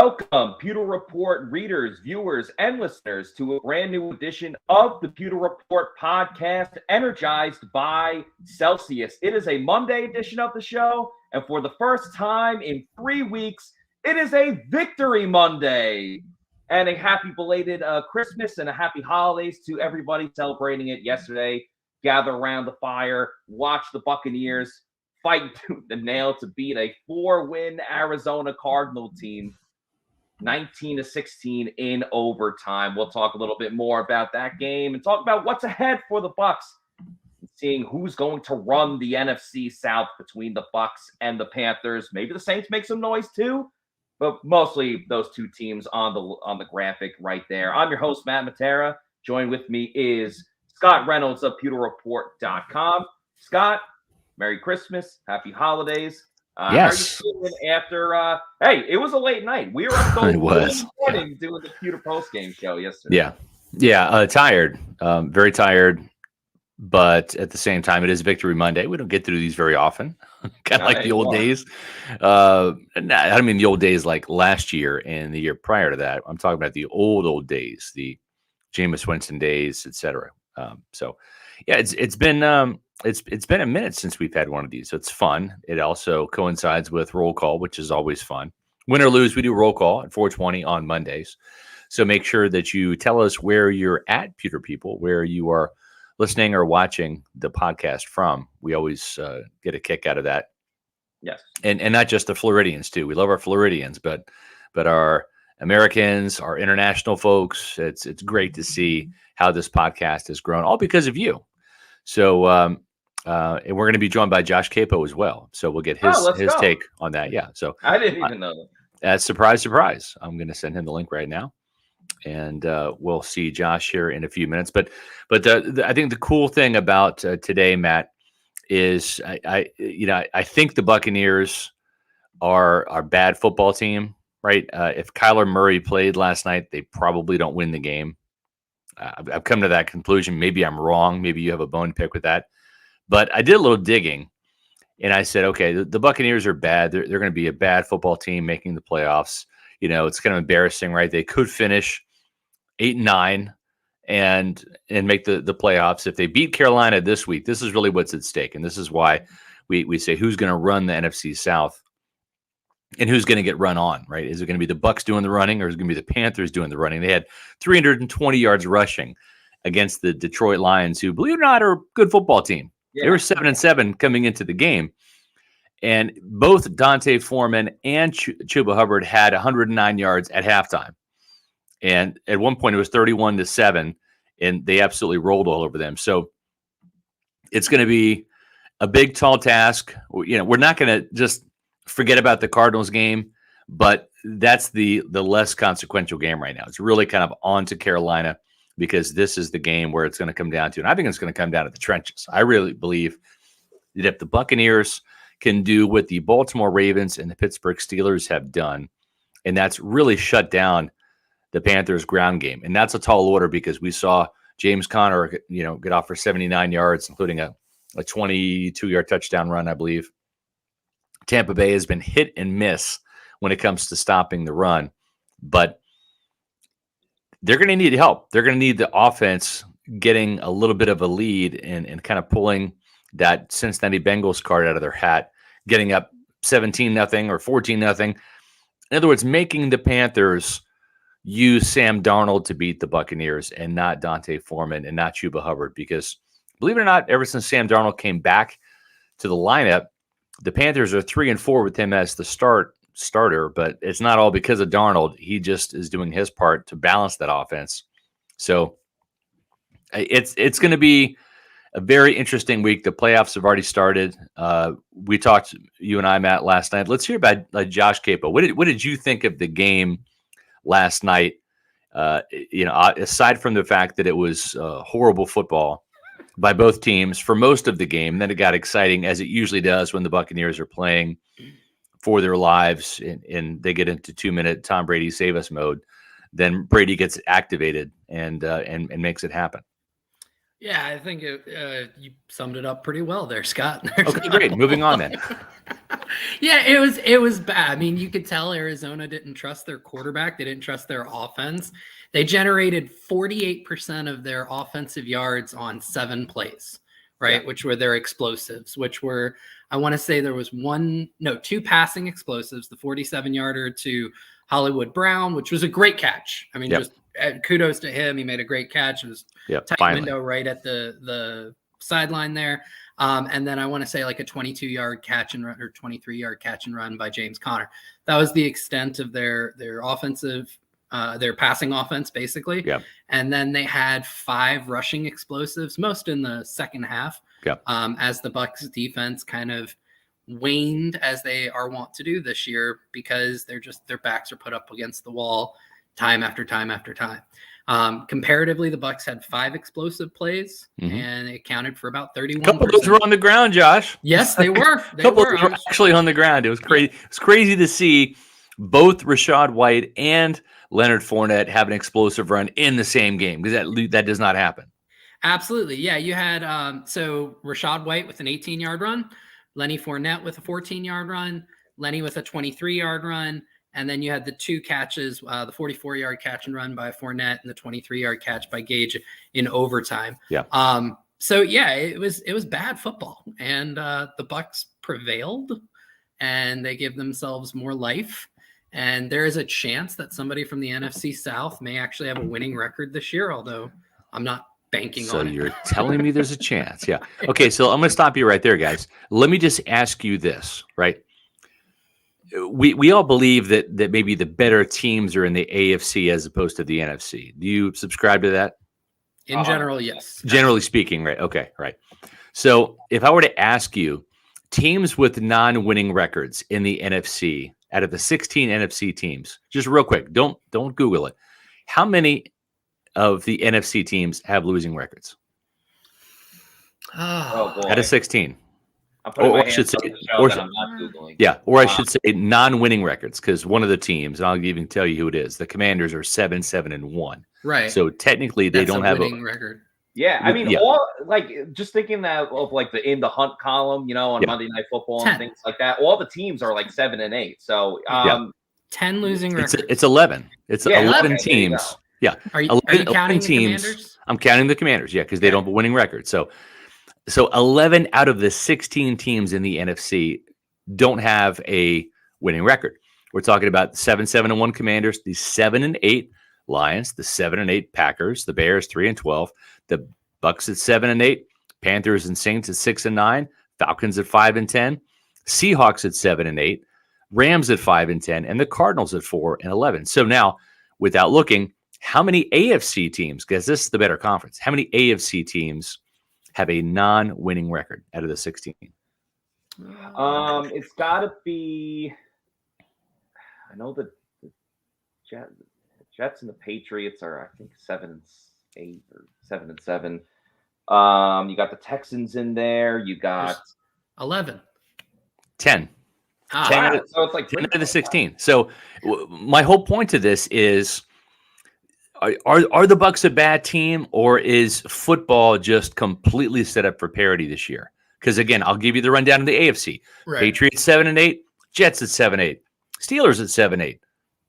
Welcome, Pewter Report readers, viewers, and listeners to a brand new edition of the Pewter Report podcast, energized by Celsius. It is a Monday edition of the show, and for the first time in 3 weeks, it is a Victory Monday. And a happy belated Christmas and a happy holidays to everybody celebrating it yesterday. Gather around the fire, watch the Buccaneers fight tooth and nail to beat a 4-win Arizona Cardinal team. 19-16 in overtime. We'll talk a little bit more about that game and talk about what's ahead for the Bucs, seeing who's going to run the NFC South between the Bucs and the Panthers. Maybe the Saints make some noise too, but mostly those two teams on the graphic right there. I'm your host, Matt Matera. Joined with me is Scott Reynolds of PewterReport.com. Scott, Merry Christmas, Happy Holidays. Yes. How are you feeling after? Hey, it was a late night. We were up till morning doing the Pewter post game show yesterday. Yeah. Tired, very tired, but at the same time, it is Victory Monday. We don't get through these very often. Kind of like the old days. I don't mean the old days like last year and the year prior to that. I'm talking about the old days, the Jameis Winston days, etc. It's been a minute since we've had one of these, so it's fun. It also coincides with roll call, which is always fun. Win or lose, we do roll call at 4:20 on Mondays. So make sure that you tell us where you're at, Pewter people, where you are listening or watching the podcast from. We always get a kick out of that. Yes, and not just the Floridians too. We love our Floridians, but our Americans, our international folks. It's great to see how this podcast has grown, all because of you. So, and we're going to be joined by Josh Capo as well. So we'll get his take on that. Yeah. So I didn't even know that. Surprise. I'm going to send him the link right now, and we'll see Josh here in a few minutes. But I think the cool thing about today, Matt, is I think the Buccaneers are a bad football team, right? If Kyler Murray played last night, they probably don't win the game. I've come to that conclusion. Maybe I'm wrong. Maybe you have a bone to pick with that. But I did a little digging, and I said, okay, the Buccaneers are bad. They're going to be a bad football team making the playoffs. It's kind of embarrassing, right? They could finish 8-9 and make the playoffs. If they beat Carolina this week, this is really what's at stake. And this is why we say who's going to run the NFC South and who's going to get run on, right? Is it going to be the Bucs doing the running, or is it going to be the Panthers doing the running? They had 320 yards rushing against the Detroit Lions, who, believe it or not, are a good football team. Yeah. They were 7-7 coming into the game. And both Dante Foreman and Chuba Hubbard had 109 yards at halftime. And at one point, it was 31-7, and they absolutely rolled all over them. So it's going to be a big, tall task. We're not going to just forget about the Cardinals game, but that's the less consequential game right now. It's really kind of on to Carolina, because this is the game where it's going to come down to, and I think it's going to come down to the trenches. I really believe that if the Buccaneers can do what the Baltimore Ravens and the Pittsburgh Steelers have done, and that's really shut down the Panthers' ground game, and that's a tall order, because we saw James Conner, get off for 79 yards, including a 22-yard touchdown run, I believe. Tampa Bay has been hit and miss when it comes to stopping the run, but they're going to need help. They're going to need the offense getting a little bit of a lead and kind of pulling that Cincinnati Bengals card out of their hat, getting up 17-0 or 14-0. In other words, making the Panthers use Sam Darnold to beat the Buccaneers and not Dante Foreman and not Chuba Hubbard, because believe it or not, ever since Sam Darnold came back to the lineup, the Panthers are 3-4 with him as the starter, but it's not all because of Darnold. He just is doing his part to balance that offense. So it's going to be a very interesting week. The playoffs have already started. We talked, you and I, Matt, last night. Let's hear about Josh Capo. What did you think of the game last night? Aside from the fact that it was horrible football by both teams for most of the game, then it got exciting, as it usually does when the Buccaneers are playing for their lives and they get into 2-minute Tom Brady save us mode. Then Brady gets activated and makes it happen. Yeah, I think you summed it up pretty well there, Scott. Okay, great. Moving on then. Yeah, it was bad. I mean, you could tell Arizona didn't trust their quarterback. They didn't trust their offense. They generated 48% of their offensive yards on 7 plays, right? Which were their explosives, which were, I want to say there was 2 passing explosives, the 47-yarder to Hollywood Brown, which was a great catch. I mean, just kudos to him. He made a great catch. It was tight window right at the sideline there. And then I want to say like a 22-yard catch and run or 23-yard catch and run by James Conner. That was the extent of their offensive, their passing offense, basically. Yeah. And then they had 5 rushing explosives, most in the second half, as the Bucs defense kind of waned, as they are wont to do this year, because their backs are put up against the wall time after time after time. Comparatively, the Bucs had 5 explosive plays, and it counted for about 31%. A couple of those were on the ground, Josh. Yes, they were. A couple of those were actually on the ground. It was crazy. Yeah. It's crazy to see both Rachaad White and Leonard Fournette have an explosive run in the same game, because that does not happen. Absolutely. Yeah, you had so Rachaad White with an 18-yard run, Lenny Fournette with a 14-yard run, Lenny with a 23-yard run, and then you had the 2 catches, the 44-yard catch and run by Fournette and the 23-yard catch by Gage in overtime. Yeah. So yeah, it was bad football, and the Bucs prevailed, and they give themselves more life. And there is a chance that somebody from the NFC South may actually have a winning record this year, although I'm not banking on it. So you're telling me there's a chance. Yeah. Okay. So I'm going to stop you right there, guys. Let me just ask you this, right? We all believe that maybe the better teams are in the AFC as opposed to the NFC. Do you subscribe to that? In general, yes. Generally speaking, right? Okay, right. So if I were to ask you, teams with non-winning records in the NFC, out of the 16 NFC teams, just real quick, don't Google it. How many of the NFC teams have losing records? Oh boy. Out of 16. Or I should say, or I'm not Googling. Yeah, or I should say non-winning records, because one of the teams, and I'll even tell you who it is, the Commanders are 7-7-1. Right. So technically, they don't have a winning record. Yeah, I mean, all like just thinking that of like the in the hunt column, on Monday Night Football 10. and things like that. All the teams are like 7-8. So 10 losing records. It's 11. It's 11 teams. Yeah. Are you counting teams? The Commanders? I'm counting the Commanders. Yeah, because they don't have a winning record. So 11 out of the 16 teams in the NFC don't have a winning record. We're talking about 7-7-1 Commanders, the 7-8 Lions, the 7-8 Packers, the Bears 3-12, the Bucs at 7-8, Panthers and Saints at 6-9, Falcons at 5-10, Seahawks at 7-8, Rams at 5-10, and the Cardinals at 4-11. So now, without looking, how many AFC teams? Because this is the better conference. How many AFC teams have a non-winning record out of the 16? It's got to be. I know the Jets and the Patriots are, I think, 7-8 or 7-7. You got the Texans in there. You got 11. 10. 10 so it's like 10 out of the 16. So my whole point to this is, are the Bucs a bad team, or is football just completely set up for parity this year? Because again, I'll give you the rundown of the AFC. Right. Patriots 7-8, Jets at 7-8, Steelers at 7-8,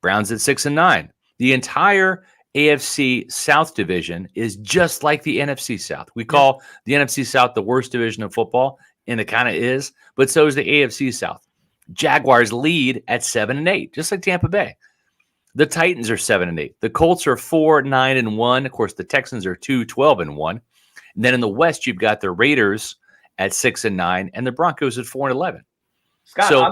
Browns at 6-9. The entire AFC South division is just like the NFC South. We call the NFC South the worst division of football, and it kind of is, but so is the AFC South. Jaguars lead at 7-8, just like Tampa Bay. The Titans are 7-8. The Colts are 4-9-1. Of course, the Texans are 2-12-1. And then in the West, you've got the Raiders at 6-9 and the Broncos at 4-11. Scott, so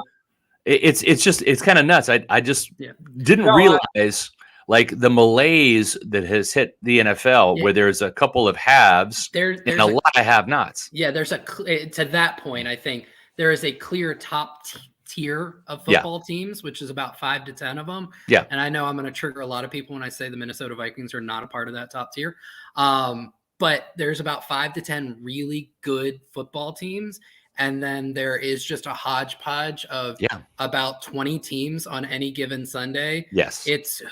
it's kind of nuts. I just didn't realize like the malaise that has hit the NFL, where there's a couple of haves and a lot of have-nots. Yeah, to that point, I think there is a clear top tier of football teams, which is about 5 to 10 of them. Yeah. And I know I'm going to trigger a lot of people when I say the Minnesota Vikings are not a part of that top tier. But there's about 5 to 10 really good football teams. And then there is just a hodgepodge of about 20 teams on any given Sunday. Yes. It's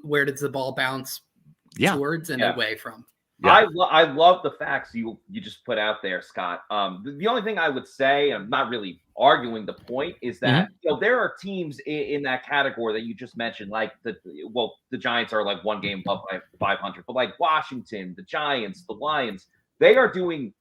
where does the ball bounce towards and away from. Yeah. I love the facts you just put out there, Scott. The only thing I would say, I'm not really arguing the point, is that there are teams in that category that you just mentioned, like the Giants are like one game up by 500, but like Washington, the Giants, the Lions, they are doing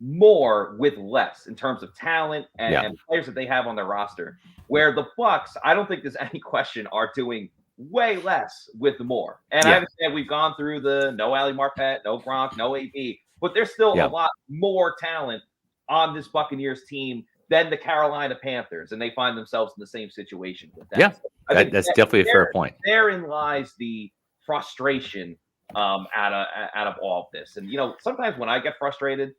more with less in terms of talent and players that they have on their roster. Where the Bucs, I don't think there's any question, are doing way less with more. And I understand we've gone through the no Ali Marpet, no Gronk, no AP, but there's still a lot more talent on this Buccaneers team than the Carolina Panthers, and they find themselves in the same situation with that. Yeah, so I think that's definitely a fair point. Therein lies the frustration out of all of this. And sometimes when I get frustrated,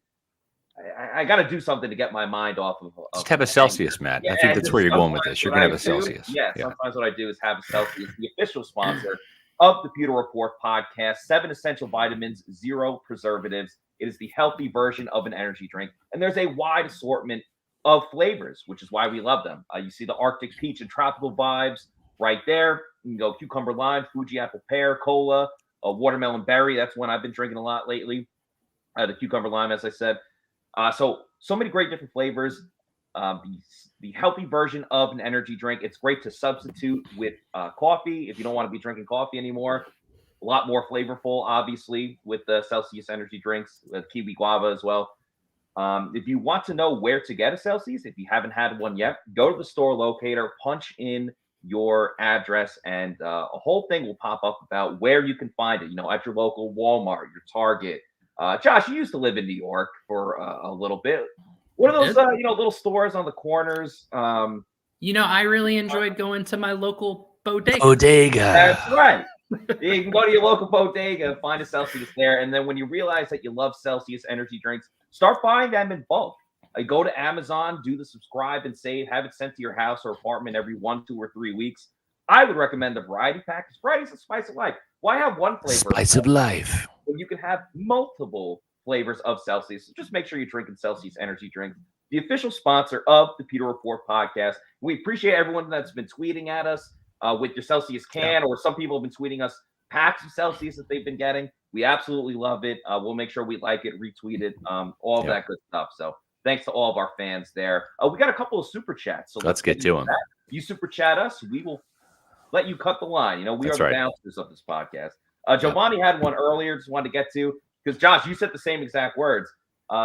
I got to do something to get my mind off of. Just have a Celsius, Matt. I think that's where you're going with this. You're going to have a Celsius. Yeah, sometimes what I do is have a Celsius, the official sponsor of the Pewter Report podcast. 7 essential vitamins, 0 preservatives. It is the healthy version of an energy drink. And there's a wide assortment of flavors, which is why we love them. You see the Arctic peach and tropical vibes right there. You can go cucumber lime, Fuji apple pear, cola, watermelon berry. That's one I've been drinking a lot lately. The cucumber lime, as I said. So many great different flavors. The healthy version of an energy drink. It's great to substitute with coffee if you don't want to be drinking coffee anymore. A lot more flavorful, obviously, with the Celsius energy drinks, with kiwi guava as well. If you want to know where to get a Celsius, if you haven't had one yet, go to the store locator, punch in your address, and a whole thing will pop up about where you can find it. At your local Walmart, your Target. Josh, you used to live in New York for a little bit. What are those, little stores on the corners? I really enjoyed going to my local bodega. That's right. You can go to your local bodega, find a Celsius there, and then when you realize that you love Celsius energy drinks, start buying them in bulk. Go to Amazon, do the subscribe and save, have it sent to your house or apartment every 1, 2, or 3 weeks. I would recommend the variety pack, because variety is the spice of life. Why have one flavor? Spice of life. When you can have multiple flavors of Celsius. So just make sure you're drinking Celsius energy drinks, the official sponsor of the Pewter Report podcast. We appreciate everyone that's been tweeting at us with your Celsius can, or some people have been tweeting us packs of Celsius that they've been getting. We absolutely love it. We'll make sure we like it, retweet it, all of that good stuff. So thanks to all of our fans there. We got a couple of super chats. So let's get to them. If you super chat us, we will let you cut the line. We are the bouncers of this podcast. Giovanni had one earlier, just wanted to get to, because Josh, you said the same exact words.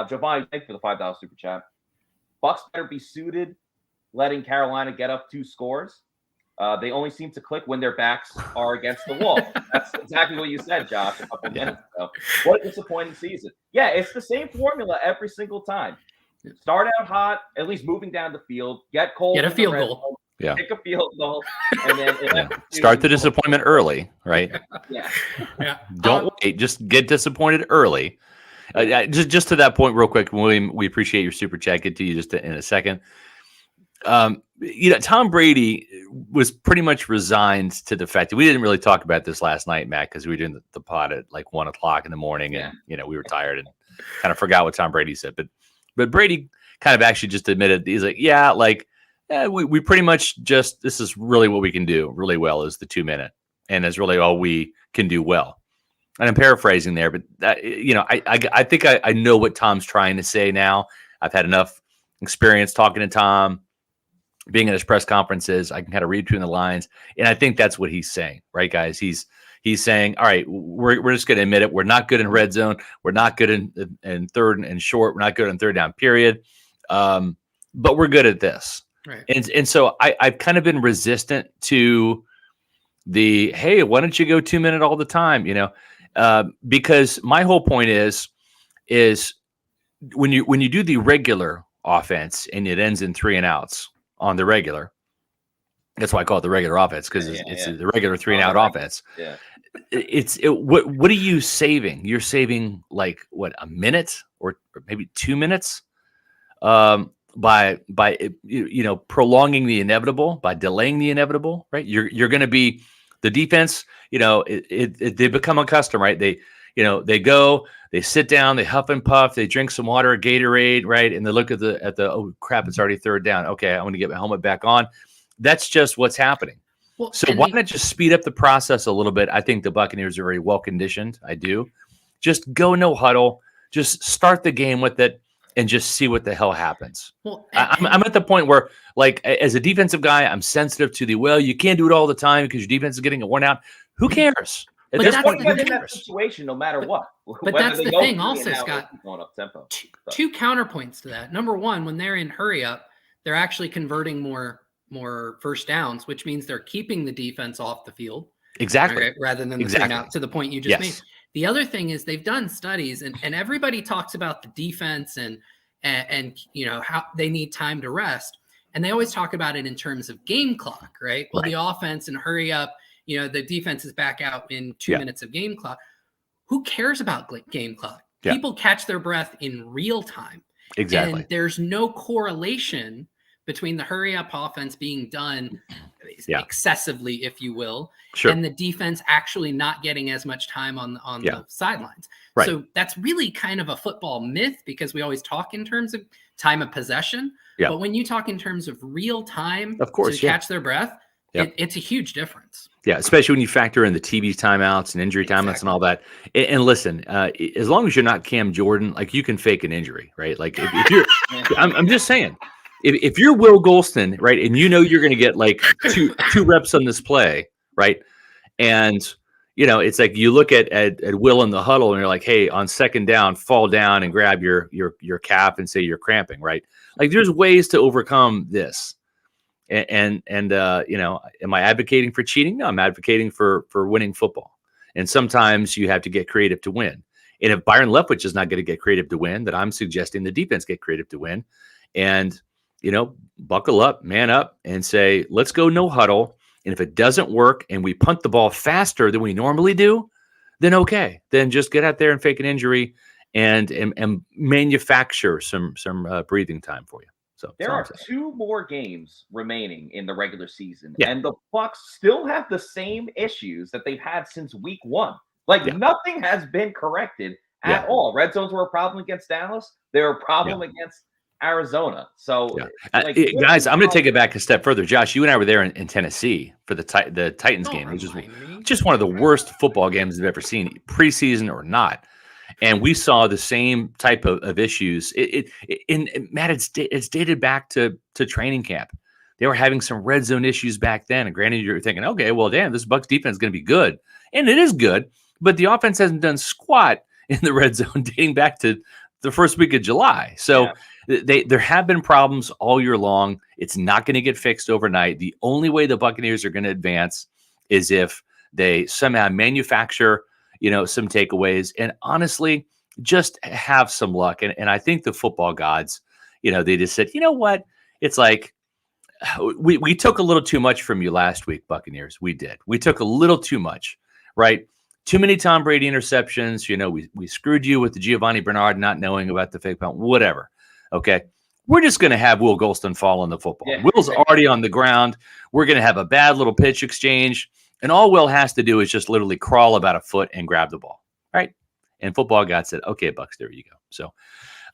Giovanni, thank you for the $5 super chat. Bucs better be suited, letting Carolina get up 2 scores. They only seem to click when their backs are against the wall. That's exactly what you said, Josh, a couple minutes ago. What a disappointing season. Yeah, it's the same formula every single time. Start out hot, at least moving down the field, get cold. Get a field goal. Kick a field goal, and then start the disappointment early, right? Yeah. Don't wait. Just get disappointed early. Just to that point, real quick, William. We appreciate your super chat. Get to you just in a second. Tom Brady was pretty much resigned to the fact that we didn't really talk about this last night, Matt, because we were doing the pod at like 1:00 in the morning, and we were tired and kind of forgot what Tom Brady said. But Brady kind of actually just admitted, he's like, we pretty much just, this is really what we can do really well, is the 2-minute, and is really all we can do well. And I'm paraphrasing there, but I think I know what Tom's trying to say now. I've had enough experience talking to Tom, being at his press conferences. I can kind of read between the lines, and I think that's what he's saying, right, guys? He's saying, all right, we're just going to admit it. We're not good in red zone. We're not good in third and short. We're not good in third down period. But we're good at this. Right. And so I've kind of been resistant to the, hey, why don't you go 2-minute all the time? Because my whole point is when you do the regular offense and it ends in 3 and outs on the regular, that's why I call it the regular offense, because it's the regular 3 and out offense. Yeah. What are you saving? You're saving like what, a minute or maybe 2 minutes by prolonging the inevitable, by delaying the inevitable, right? You're going to be the defense. They become accustomed, right? They go, they sit down, they huff and puff, they drink some water, Gatorade, right? And they look at the oh crap, it's already 3rd down. Okay, I'm going to get my helmet back on. That's just what's happening. Well, so why not just speed up the process a little bit? I think the Buccaneers are very well conditioned. I do. Just go no huddle. Just start the game with it and just see what the hell happens. Well, I'm at the point where, like, as a defensive guy, I'm sensitive to you can't do it all the time because your defense is getting worn out. Who cares? At But this that's point, the who in that cares? situation, no matter what. But that's the thing also, Scott. Going up tempo. Two counterpoints to that. Number one, when they're in hurry up, they're actually converting more first downs, which means they're keeping the defense off the field. Exactly. Right? Rather than the three out, to the point you just made. The other thing is they've done studies, and everybody talks about the defense and how they need time to rest. And they always talk about it in terms of game clock, right? Well, the offense and hurry up, the defense is back out in 2 minutes of game clock. Who cares about game clock? People catch their breath in real time. Exactly. And there's no correlation between the hurry up offense being done excessively, if you will, and the defense actually not getting as much time on the sidelines. Right. So that's really kind of a football myth because we always talk in terms of time of possession. Yeah. But when you talk in terms of real time to catch their breath, it's a huge difference. Yeah, especially when you factor in the TB timeouts and injury timeouts and all that. And listen, as long as you're not Cam Jordan, like you can fake an injury, right? Like if you're, I'm just saying, if you're Will Golston, right, and you're going to get like two reps on this play, right, and it's like you look at Will in the huddle and you're like, hey, on second down, fall down and grab your calf and say you're cramping, right? Like there's ways to overcome this. And am I advocating for cheating? No, I'm advocating for winning football. And sometimes you have to get creative to win. And if Byron Leftwich is not going to get creative to win, then I'm suggesting the defense get creative to win. And, buckle up, man up, and say, let's go no huddle. And if it doesn't work and we punt the ball faster than we normally do, then okay. Then just get out there and fake an injury and manufacture some breathing time for you. So there are 2 more games remaining in the regular season, and the Bucs still have the same issues that they've had since week 1. Like nothing has been corrected at all. Red zones were a problem against Dallas. They were a problem against Arizona. So, guys, I'm going to take it back a step further. Josh, you and I were there in Tennessee for the Titans game, which is just one of the worst football games I've ever seen, preseason or not. And we saw the same type of issues. Matt, it's dated back to training camp. They were having some red zone issues back then. And granted, you're thinking, okay, well, damn, this Bucs defense is going to be good. And it is good. But the offense hasn't done squat in the red zone dating back to the first week of July. So there have been problems all year long. It's not going to get fixed overnight. The only way the Buccaneers are going to advance is if they somehow manufacture some takeaways, and honestly, just have some luck. And I think the football gods, they just said, you know what? It's like we took a little too much from you last week, Buccaneers. We did. We took a little too much, right? Too many Tom Brady interceptions. We screwed you with the Giovanni Bernard not knowing about the fake punt, whatever. Okay. We're just going to have Will Golston fall on the football. Yeah. Will's already on the ground. We're going to have a bad little pitch exchange. And all Will has to do is just literally crawl about a foot and grab the ball, right? And football God said, okay, Bucs, there you go. So,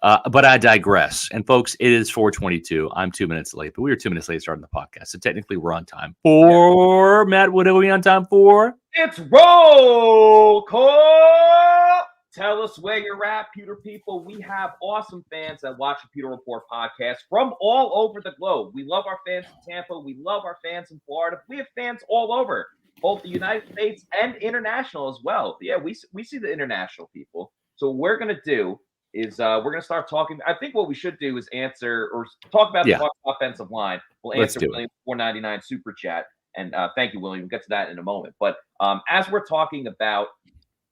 but I digress. And folks, it is 4:22. I'm 2 minutes late, but we were 2 minutes late starting the podcast. So technically we're on time for, Matt, what are we on time for? It's roll call. Tell us where you're at, Pewter people. We have awesome fans that watch the Pewter Report podcast from all over the globe. We love our fans in Tampa. We love our fans in Florida. We have fans all over, both the United States and international as well. Yeah, we see the international people. So what we're going to do is we're going to start talking. I think what we should do is answer or talk about the Bucs offensive line. We'll answer William $4.99 super chat. And thank you, William. We'll get to that in a moment. But as we're talking about,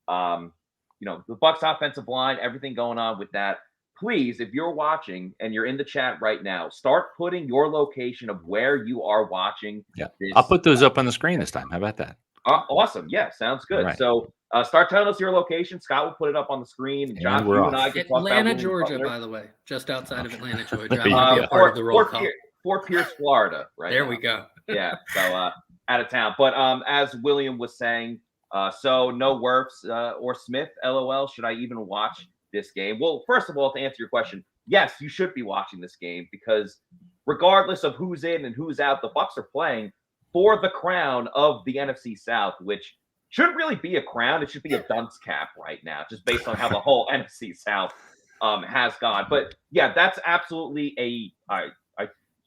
the Bucs offensive line, everything going on with that, please, if you're watching and you're in the chat right now, start putting your location of where you are watching. Yeah, I'll put those up on the screen this time. How about that? Awesome. Yeah, sounds good. Right. So start telling us your location. Scott will put it up on the screen. And Josh, you and I can talk Atlanta, about Georgia, by the way, just outside of Atlanta, Georgia. I will be a part of the roll call. Fort Pierce, Florida. Right. There we go. Yeah. So out of town. But as William was saying, so no Wirfs or Smith. LOL. Should I even watch this game? Well, first of all, to answer your question, yes, you should be watching this game because regardless of who's in and who's out, the Bucs are playing for the crown of the NFC South, which shouldn't really be a crown. It should be a dunce cap right now, just based on how the whole NFC South has gone. But yeah, that's absolutely a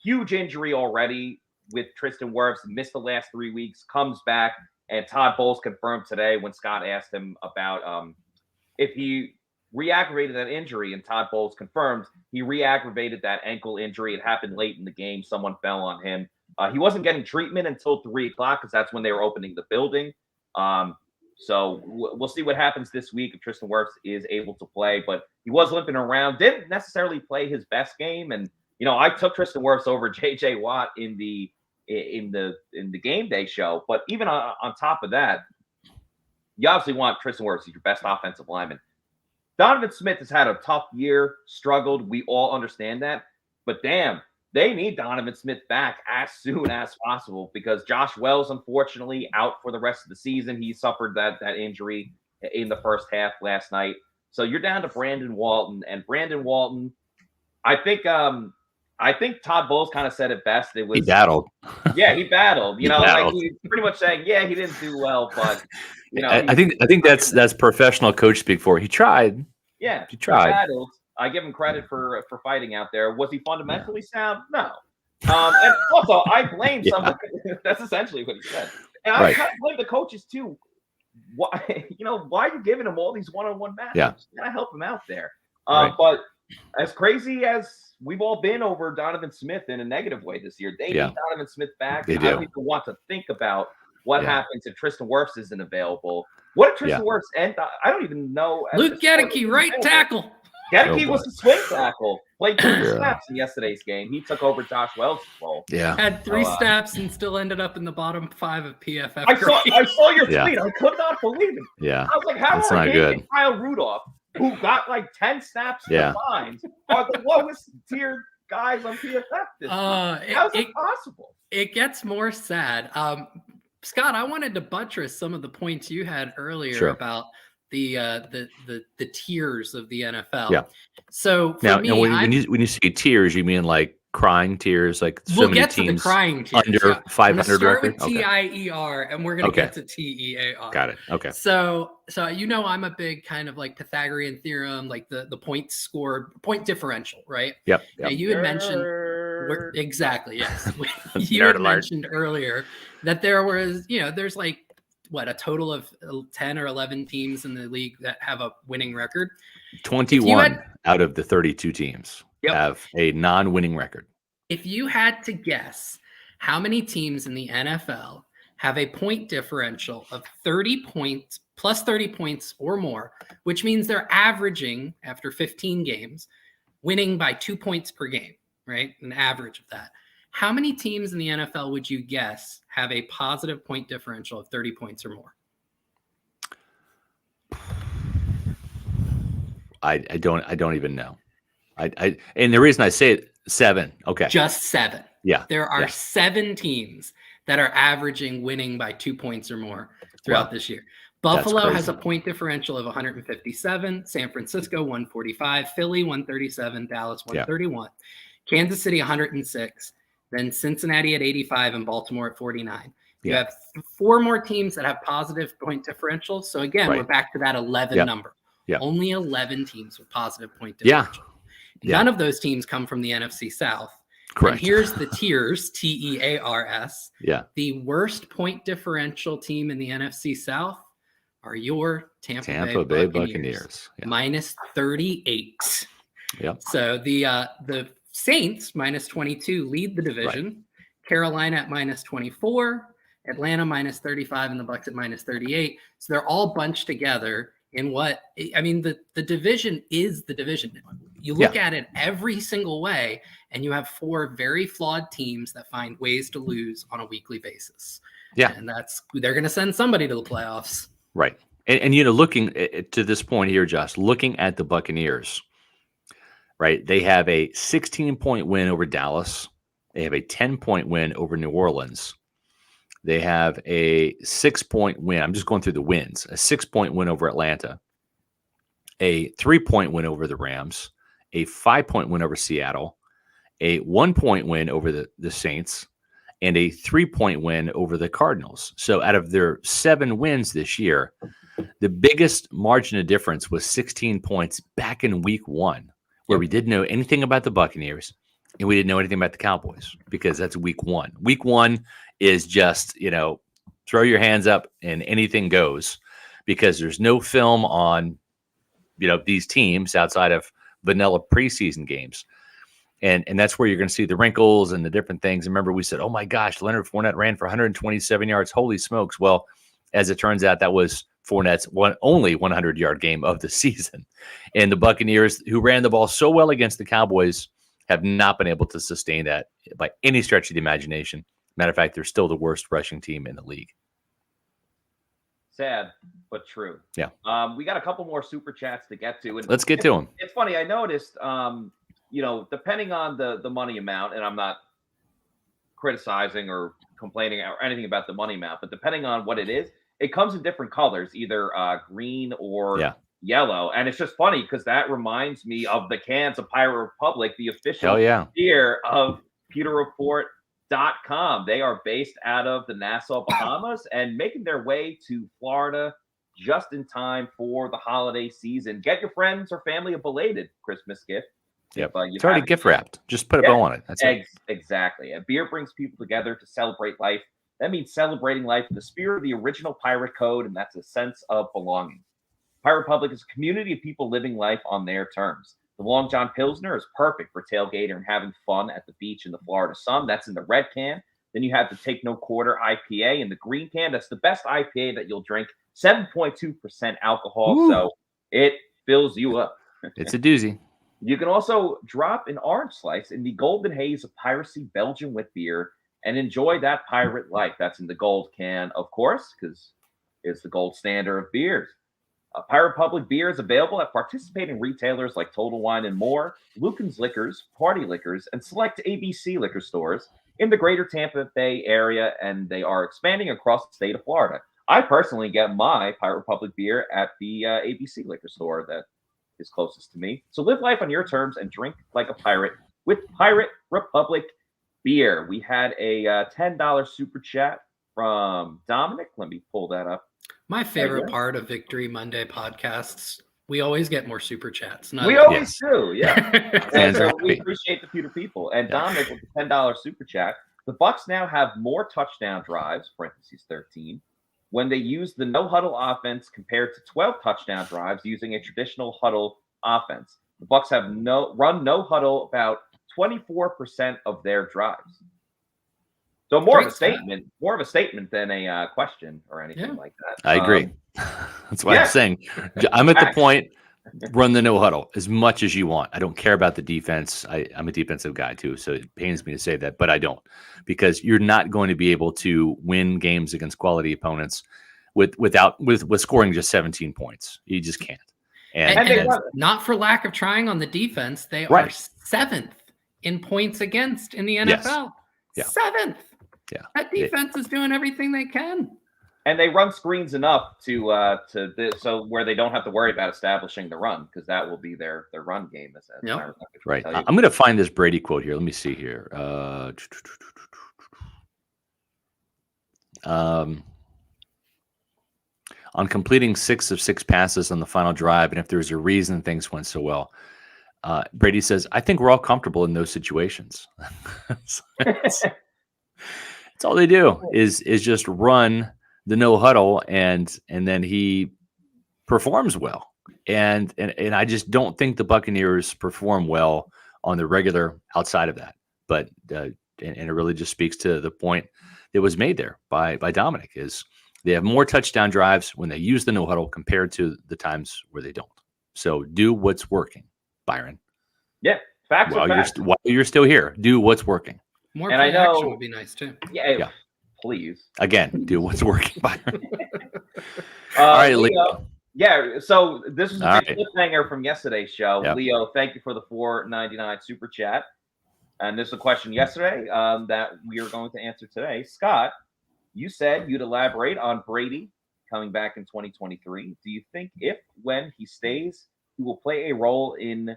huge injury already with Tristan Wirfs. Missed the last 3 weeks, comes back, and Todd Bowles confirmed today when Scott asked him about if he re-aggravated that injury, and Todd Bowles confirmed he re-aggravated that ankle injury. It happened late in the game. Someone fell on him. He wasn't getting treatment until 3 o'clock because that's when they were opening the building. So we'll see what happens this week if Tristan Wirfs is able to play. But he was limping around, didn't necessarily play his best game. And I took Tristan Wirfs over J.J. Watt in the game day show. But even on top of that, you obviously want Tristan Wirfs as your best offensive lineman. Donovan Smith has had a tough year, struggled. We all understand that. But damn, they need Donovan Smith back as soon as possible because Josh Wells, unfortunately, out for the rest of the season. He suffered that injury in the first half last night. So you're down to Brandon Walton. And Brandon Walton, I think Todd Bowles kind of said it best. He battled. Yeah, he battled. Battled. Like he's pretty much saying, yeah, he didn't do well, but I think that's professional coach speak for. He tried. Yeah, he tried. He battled. I give him credit for fighting out there. Was he fundamentally sound? No. And also, I blame someone. That's essentially what he said. And I kind of blame the coaches too. Why are you giving him all these one-on-one matches? Yeah. You gotta help him out there. But as crazy as we've all been over Donovan Smith in a negative way this year, they need Donovan Smith back. They I do. don't even want to think about what happens if Tristan Wirfs isn't available. What if Tristan Wirfs and I don't even know. Luke Gedeke, right tackle. Gedeke was the swing tackle. Played 3 snaps in yesterday's game. He took over Josh Wells' role. Yeah. Had 3 snaps and still ended up in the bottom 5 of PFF. I saw your tweet. I could not believe it. Yeah. I was like, how That's are not good. Kyle Rudolph, who got like 10 snaps combined, are the lowest tier guys on PFF this week? How's it possible? It gets more sad. Scott, I wanted to buttress some of the points you had earlier about the tiers of the NFL. Yeah. So now when you say tiers, you mean like crying tears, like so we'll many get teams to the crying tiers, under 500 record. With TIER, and we're gonna get to TEAR. Got it. Okay. So I'm a big kind of like Pythagorean theorem, like the point score, point differential, right? Yep. Now, you had mentioned exactly, yes. You had mentioned earlier that there was, there's like a total of 10 or 11 teams in the league that have a winning record. 21 out of the 32 teams have a non-winning record. If you had to guess how many teams in the NFL have a point differential of 30 points, plus 30 points or more, which means they're averaging after 15 games, winning by 2 points per game, right? An average of that. How many teams in the NFL would you guess have a positive point differential of 30 points or more? I don't even know. And the reason I say it, 7. Okay. Just 7. Yeah. There are 7 teams that are averaging winning by 2 points or more throughout this year. Buffalo has a point differential of 157, San Francisco 145, Philly 137, Dallas 131, Kansas City 106, then Cincinnati at 85 and Baltimore at 49. You have 4 more teams that have positive point differentials. So again, we're back to that 11 number. Only 11 teams with positive point differential. None of those teams come from the NFC South. Correct. And here's the tiers, TEARS. Yeah. The worst point differential team in the NFC South are your Tampa Bay Buccaneers. Minus 38. Yep. So the Saints, minus 22, lead the division. Right. Carolina at minus 24, Atlanta minus 35, and the Bucs at minus 38. So they're all bunched together in the division is the division. You look at it every single way, and you have 4 very flawed teams that find ways to lose on a weekly basis. Yeah. And they're going to send somebody to the playoffs. Right. And looking to this point here, Josh, looking at the Buccaneers, right? They have a 16-point win over Dallas. They have a 10-point win over New Orleans. They have a 6-point win. I'm just going through the wins. A 6-point win over Atlanta. A 3-point win over the Rams. A 5-point win over Seattle. A 1-point win over the Saints. and a 3-point win over the Cardinals. So out of their 7 wins this year, the biggest margin of difference was 16 points back in week 1, where we didn't know anything about the Buccaneers and we didn't know anything about the Cowboys, because that's week 1. Week 1 is just, throw your hands up and anything goes, because there's no film on, these teams outside of vanilla preseason games. And that's where you're going to see the wrinkles and the different things. Remember, we said, oh my gosh, Leonard Fournette ran for 127 yards. Holy smokes. Well, as it turns out, that was Fournette's only 100-yard game of the season. And the Buccaneers, who ran the ball so well against the Cowboys, have not been able to sustain that by any stretch of the imagination. Matter of fact, they're still the worst rushing team in the league. Sad, but true. Yeah. We got a couple more super chats to get to. And let's get to them. It's funny. I noticed, depending on the money amount, and I'm not criticizing or complaining or anything about the money amount, but depending on what it is, it comes in different colors, either green or yellow. And it's just funny because that reminds me of the cans of Pirate Republic, the official beer of PewterReport.com. They are based out of the Nassau, Bahamas, and making their way to Florida just in time for the holiday season. Get your friends or family a belated Christmas gift. Yep. It's already gift wrapped. Just put a bow on it. That's it. Exactly. A beer brings people together to celebrate life. That means celebrating life in the spirit of the original pirate code, and that's a sense of belonging. Pirate Republic is a community of people living life on their terms. The Long John Pilsner is perfect for tailgating and having fun at the beach in the Florida sun. That's in the red can. Then you have the Take No Quarter IPA in the green can. That's the best IPA that you'll drink. 7.2% alcohol, Ooh. So it fills you up. It's a doozy. You can also drop an orange slice in the golden haze of piracy Belgian wit beer and enjoy that pirate life. That's in the gold can, of course, because it's the gold standard of beers. Pirate Republic beer is available at participating retailers like Total Wine and More, Lucan's Liquors, Party Liquors, and select ABC liquor stores in the greater Tampa Bay area, and they are expanding across the state of Florida. I personally get my Pirate Republic beer at the ABC liquor store that is closest to me. So live life on your terms and drink like a pirate with Pirate Republic beer. We had a $10 super chat from Dominic. Let me pull that up. My favorite part of Victory Monday podcasts, we always get more super chats. We always do, yeah. And so we appreciate the Pewter people. And Dominic with the $10 super chat. The Bucs now have more touchdown drives, parentheses 13, when they use the no-huddle offense compared to 12 touchdown drives using a traditional huddle offense. The Bucs have run no-huddle about 24% of their drives. So more of a statement than a question or anything like that. I agree. That's why I'm saying I'm at the point, run the no huddle as much as you want. I don't care about the defense. I'm a defensive guy too, so it pains me to say that, but I don't, because you're not going to be able to win games against quality opponents with scoring just 17 points. You just can't. And not for lack of trying on the defense, they are 7th in points against in the NFL. Yes. 7th. Yeah, that defense is doing everything they can, and they run screens enough so where they don't have to worry about establishing the run, because that will be their run game. Right. I'm going to find this Brady quote here. Let me see here. On completing 6 of 6 passes on the final drive, and if there's a reason things went so well, Brady says, "I think we're all comfortable in those situations." That's all they do is just run the no huddle, and then he performs well. And I just don't think the Buccaneers perform well on the regular outside of that. But and it really just speaks to the point that was made there by Dominic, is they have more touchdown drives when they use the no huddle compared to the times where they don't. So do what's working, Byron. Yeah, facts. While you're still here, do what's working. More play action would be nice too. Yeah. Please. Again, do what's working. All right, Leo. Yeah, so this is a big cliffhanger from yesterday's show. Yep. Leo, thank you for the $4.99 super chat. And this is a question yesterday that we are going to answer today. Scott, you said you'd elaborate on Brady coming back in 2023. Do you think when he stays, he will play a role in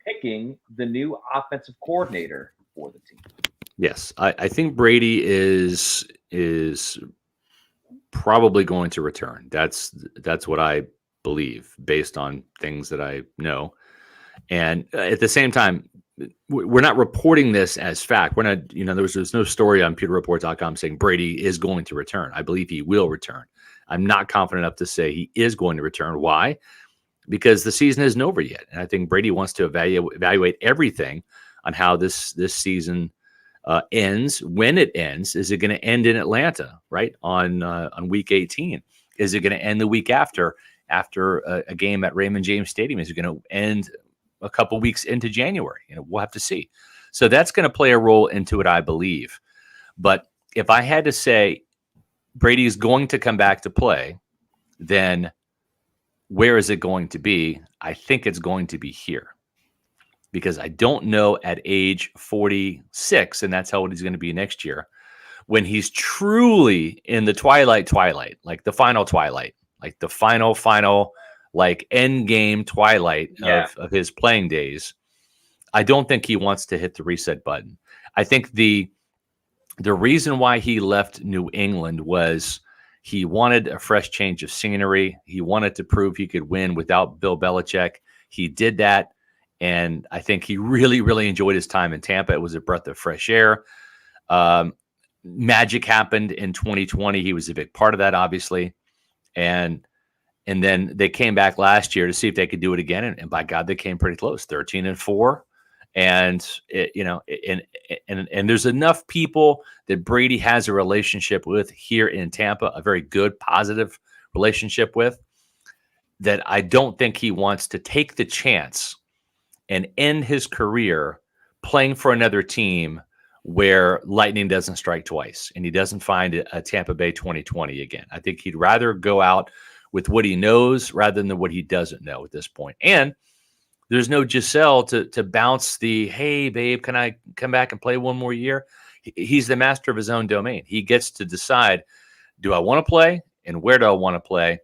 picking the new offensive coordinator for the team? Yes, I think Brady is probably going to return. That's what I believe based on things that I know. And at the same time, we're not reporting this as fact. We're not, there's no story on pewterreport.com saying Brady is going to return. I believe he will return. I'm not confident enough to say he is going to return. Why? Because the season isn't over yet. And I think Brady wants to evaluate everything on how this season ends. When it ends, is it going to end in Atlanta, right? On week 18? Is it going to end the week after a game at Raymond James Stadium? Is it going to end a couple weeks into January? We'll have to see. So that's going to play a role into it, I believe. But if I had to say Brady is going to come back to play, then where is it going to be? I think it's going to be here. Because I don't know at age 46, and that's how old he's going to be next year, when he's truly in the twilight, like the final twilight, like the final, like end game twilight of his playing days. I don't think he wants to hit the reset button. I think the reason why he left New England was he wanted a fresh change of scenery. He wanted to prove he could win without Bill Belichick. He did that. And I think he really, really enjoyed his time in Tampa. It was a breath of fresh air. Magic happened in 2020. He was a big part of that, obviously. And then they came back last year to see if they could do it again. And by God, they came pretty close, 13-4. And and there's enough people that Brady has a relationship with here in Tampa, a very good, positive relationship with, that I don't think he wants to take the chance and end his career playing for another team where lightning doesn't strike twice and he doesn't find a Tampa Bay 2020 again. I think he'd rather go out with what he knows rather than what he doesn't know at this point. And there's no Giselle to bounce the, hey, babe, can I come back and play one more year? He's the master of his own domain. He gets to decide, do I want to play and where do I want to play?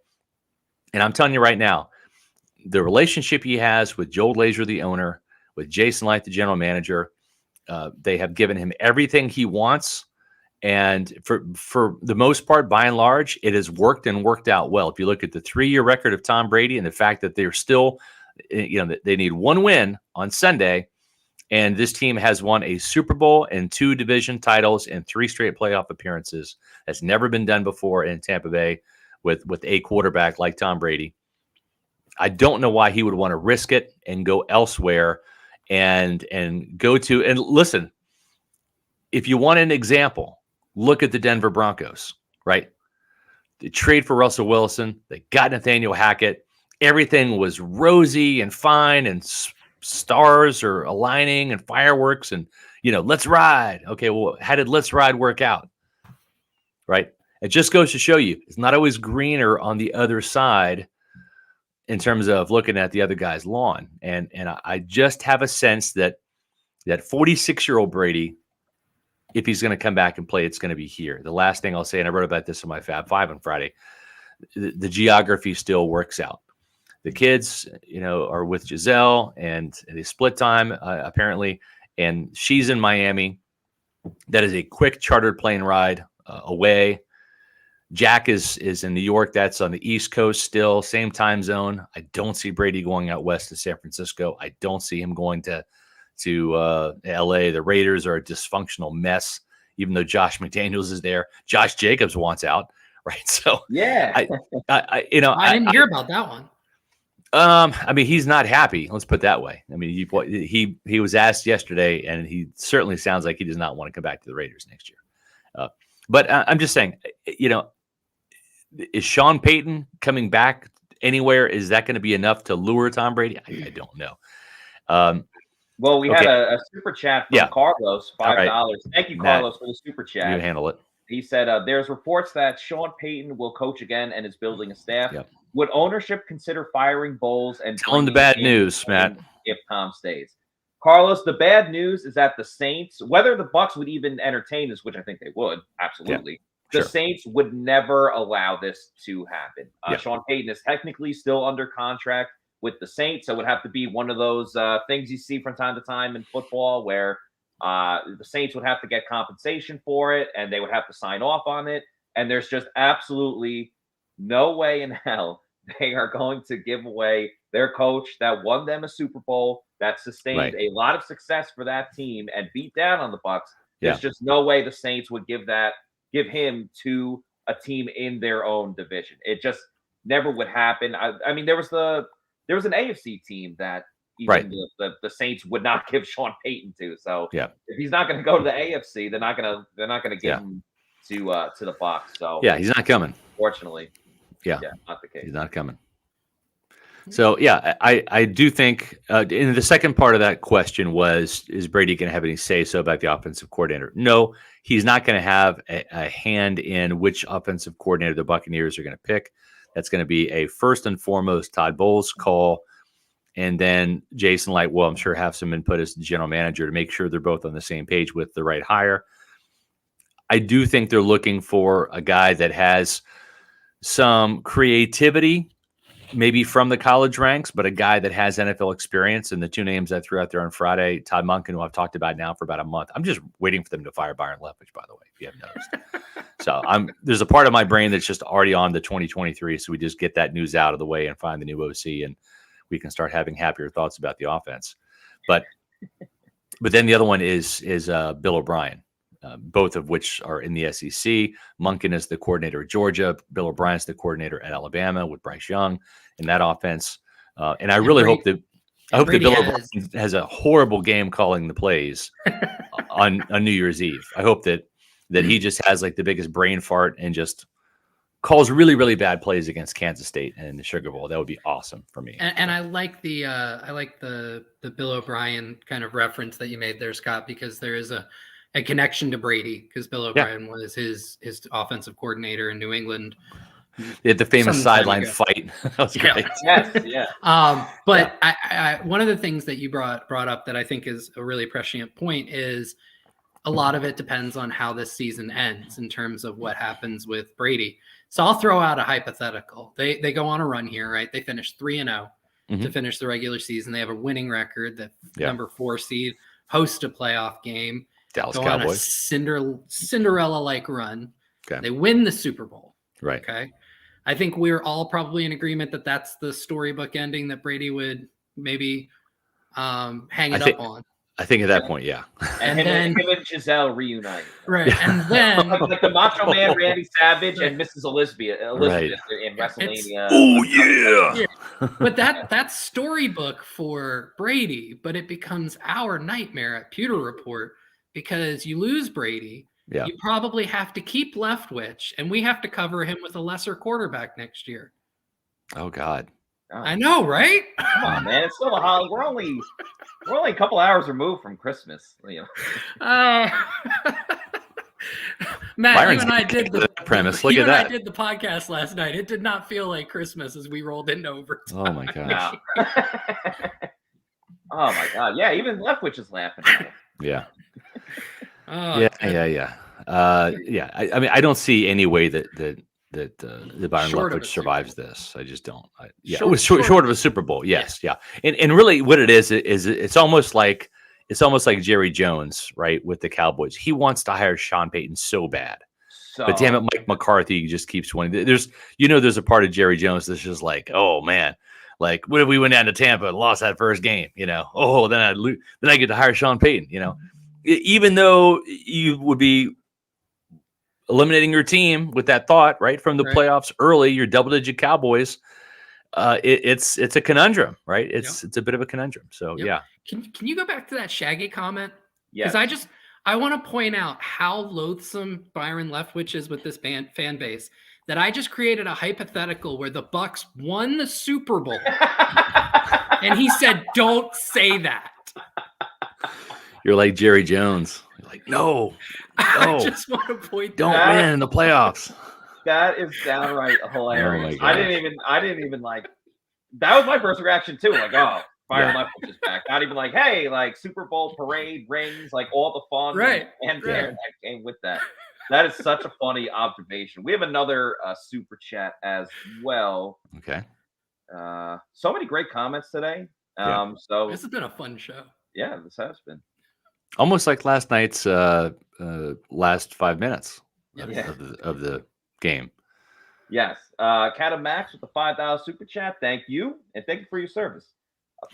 And I'm telling you right now, the relationship he has with Joel Glazer, the owner, with Jason Light, the general manager, they have given him everything he wants. And for the most part, by and large, it has worked and worked out well. If you look at the 3-year record of Tom Brady and the fact that they're still, they need one win on Sunday, and this team has won a Super Bowl and 2 division titles and 3 straight playoff appearances. That's never been done before in Tampa Bay with a quarterback like Tom Brady. I don't know why he would want to risk it and go elsewhere and go to, and listen, if you want an example, look at the Denver Broncos, right? They trade for Russell Wilson. They got Nathaniel Hackett. Everything was rosy and fine and stars are aligning and fireworks and, let's ride. Okay, well, how did let's ride work out? Right? It just goes to show you it's not always greener on the other side in terms of looking at the other guy's lawn. And I just have a sense that 46-year-old Brady, if he's going to come back and play, it's going to be here. The last thing I'll say, and I wrote about this in my Fab 5 on Friday, the geography still works out. The kids, are with Giselle and they split time apparently, and she's in Miami. That is a quick chartered plane ride away. Jack is in New York. That's on the East Coast still, same time zone. I don't see Brady going out west to San Francisco. I don't see him going to LA. The Raiders are a dysfunctional mess, even though Josh McDaniels is there. Josh Jacobs wants out, right? So yeah, I didn't hear about that one. I mean, he's not happy. Let's put it that way. I mean, he was asked yesterday, and he certainly sounds like he does not want to come back to the Raiders next year. But I'm just saying, is Sean Payton coming back anywhere? Is that going to be enough to lure Tom Brady? I don't know. Well, we had a super chat from Carlos, $5. Right. Thank you, Carlos, for the super chat. You handle it. He said, there's reports that Sean Payton will coach again and is building a staff. Yep. Would ownership consider firing Bowles and tell him the bad news, Matt, if Tom stays? Carlos, the bad news is that the Saints, whether the Bucs would even entertain this, which I think they would, absolutely, the Saints would never allow this to happen. Sean Payton is technically still under contract with the Saints, so it would have to be one of those things you see from time to time in football where The Saints would have to get compensation for it, and they would have to sign off on it. And there's just absolutely no way in hell they are going to give away their coach that won them a Super Bowl, that sustained a lot of success for that team and beat down on the Bucs. There's just no way the Saints would give him to a team in their own division. It just never would happen. I mean, there was an AFC team that even the Saints would not give Sean Payton to. So if he's not going to go to the AFC, they're not going to give him to the Bucs. So he's not coming. Fortunately, not the case. He's not coming. So I do think in the second part of that question is Brady going to have any say so about the offensive coordinator? No, he's not going to have a hand in which offensive coordinator the Buccaneers are going to pick. That's going to be a first and foremost Todd Bowles call. And then Jason Light will, I'm sure, have some input as the general manager to make sure they're both on the same page with the right hire. I do think they're looking for a guy that has some creativity, maybe from the college ranks, but a guy that has NFL experience. And the two names I threw out there on Friday, Todd Monken, who I've talked about now for about a month. I'm just waiting for them to fire Byron Leftwich, by the way, if you haven't noticed. So there's a part of my brain that's just already on the 2023. So we just get that news out of the way and find the new OC, and we can start having happier thoughts about the offense. But then the other one is Bill O'Brien, both of which are in the SEC. Monken is the coordinator at Georgia. Bill O'Brien is the coordinator at Alabama with Bryce Young in that offense. And I really hope that Bill O'Brien has a horrible game calling the plays on New Year's Eve. I hope that he just has like the biggest brain fart and just calls really, really bad plays against Kansas State and the Sugar Bowl. That would be awesome for me. And I like the Bill O'Brien kind of reference that you made there, Scott, because there is a connection to Brady, because Bill O'Brien was his offensive coordinator in New England. They had the famous sideline fight. That was great. But I one of the things that you brought up that I think is a really prescient point is a lot of it depends on how this season ends in terms of what happens with Brady. So I'll throw out a hypothetical. They go on a run here, right? They finished 3-0 to finish the regular season. They have a winning record. The number 4 seed, host a playoff game. Dallas go Cowboys. On a Cinderella-like run. Okay. They win the Super Bowl. Right. Okay. I think we're all probably in agreement that that's the storybook ending that Brady would maybe hang it up on. I think at that point, yeah. And then him and Giselle reunite. Right. And then like the Macho Man Randy Savage and Mrs. Elizabeth in WrestleMania. Oh yeah. But that's storybook for Brady, but it becomes our nightmare at Pewter Report because you lose Brady. Yeah. You probably have to keep Leftwich, and we have to cover him with a lesser quarterback next year. Oh God. I know, right? Come on, man. It's still a holiday. We're only a couple hours removed from Christmas. You know. Matt, Byron's you and I did the premise. Look at that. I did the podcast last night. It did not feel like Christmas as we rolled into overtime. Oh my gosh. Oh my God. Yeah, even Leftwich is laughing at it. Yeah. Oh, Yeah. I mean, I don't see any way that the Byron Leftwich survives this. I just don't. It was short of a Super Bowl. Yes, yeah. And really, what it is it's almost like Jerry Jones, right, with the Cowboys. He wants to hire Sean Payton so bad, but damn it, Mike McCarthy just keeps winning. There's a part of Jerry Jones that's just like, oh man, like what if we went down to Tampa and lost that first game? You know, then I get to hire Sean Payton. You know, even though you would be eliminating your team with that thought, right, from the playoffs early, your double-digit Cowboys, it's a conundrum, right? It's a bit of a conundrum. So yeah. Can you go back to that Shaggy comment? Yeah. Because I want to point out how loathsome Byron Leftwich is with this fan base. That I just created a hypothetical where the Bucs won the Super Bowl, and he said, "Don't say that." You're like Jerry Jones. You're like, no. I just want to point don't win in the playoffs. That is downright hilarious. Oh I didn't even like. That was my first reaction too. Like, oh, Byron Leftwich is back. Not even like, hey, like Super Bowl parade rings, like all the fun and that came with that. That is such a funny observation. We have another super chat as well. Okay. So many great comments today. So this has been a fun show. Yeah, this has been. Almost like last night's last 5 minutes Yep. of the game. Yes. Cat of Max with the $5 super chat. Thank you. And thank you for your service.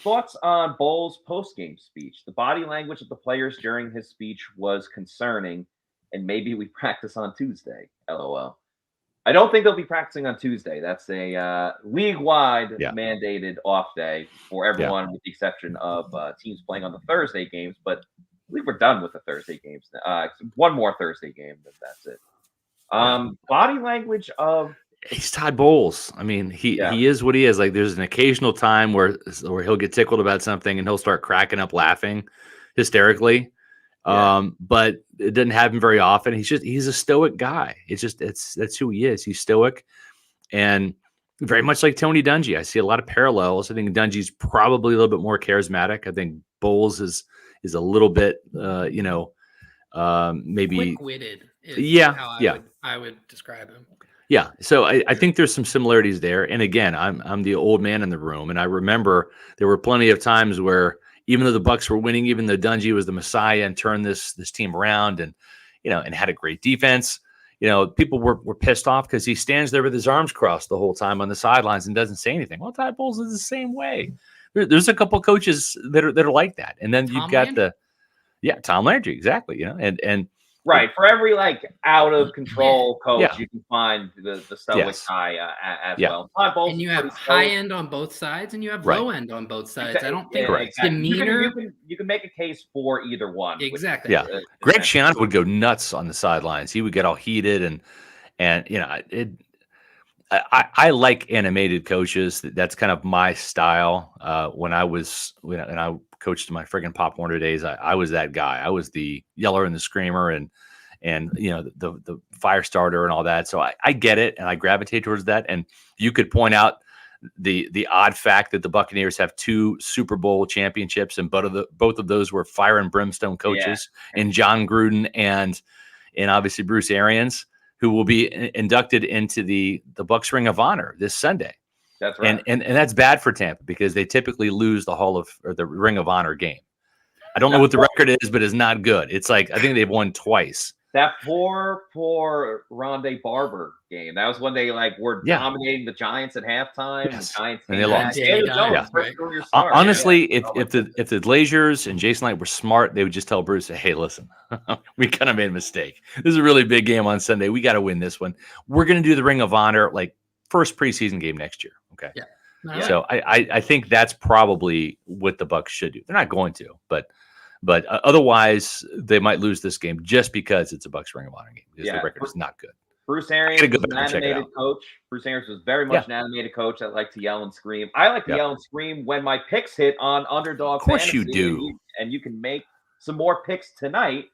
Thoughts on Bowles' post-game speech? The body language of the players during his speech was concerning, and maybe we practice on Tuesday. LOL. I don't think they'll be practicing on Tuesday. That's a league-wide mandated off day for everyone, with the exception of teams playing on the Thursday games. But I believe we're done with the Thursday games. One more Thursday game, but that's it. Body language of he's Todd Bowles. I mean, he is what he is. Like, there's an occasional time where he'll get tickled about something and he'll start cracking up laughing hysterically. But it doesn't happen very often. He's a stoic guy. That's who he is. He's stoic, and very much like Tony Dungy. I see a lot of parallels. I think Dungy's probably a little bit more charismatic. I think Bowles is a little bit, maybe quick-witted. I would describe him. Yeah. So I think there's some similarities there. And again, I'm the old man in the room. And I remember there were plenty of times where even though the Bucs were winning, even though Dungy was the messiah and turned this team around and, and had a great defense, people were pissed off because he stands there with his arms crossed the whole time on the sidelines and doesn't say anything. Well, Todd Bowles is the same way. There's a couple coaches that are like that. And then you've got Tom Landry, exactly. And right, for every out of control coach, you can find the stoic guy as well. And you have high end on both sides, and you have low end on both sides. I don't think demeanor. You can make a case for either one. Exactly. Yeah. Greg Schiano would go nuts on the sidelines. He would get all heated, and I like animated coaches. That's kind of my style. When I coached in my friggin' Pop Warner days, I was that guy. I was the yeller and the screamer and the fire starter and all that. So I get it, and I gravitate towards that. And you could point out the odd fact that the Buccaneers have 2 Super Bowl championships, and both of those were fire and brimstone coaches, in John Gruden and obviously Bruce Arians, who will be inducted into the Bucs Ring of Honor this Sunday. That's right. And that's bad for Tampa because they typically lose the Ring of Honor game. I don't know what the record is, but it's not good. It's like, I think they've won twice. That poor Rondé Barber game. That was when they were dominating the Giants at halftime. Yes. The Giants and they lost. Honestly, if the Glazers and Jason Light were smart, they would just tell Bruce, "Hey, listen, we kind of made a mistake. This is a really big game on Sunday. We got to win this one. We're going to do the Ring of Honor first preseason game next year." Okay. Yeah. So I think that's probably what the Bucs should do. They're not going to, but otherwise they might lose this game just because it's a Bucs Ring of Honor game because the record is not good. Bruce Arians was an animated coach. Bruce Arians was very much an animated coach that liked to yell and scream. I like to yell and scream when my picks hit on Underdog Fantasy. Of course you do. And you can make some more picks tonight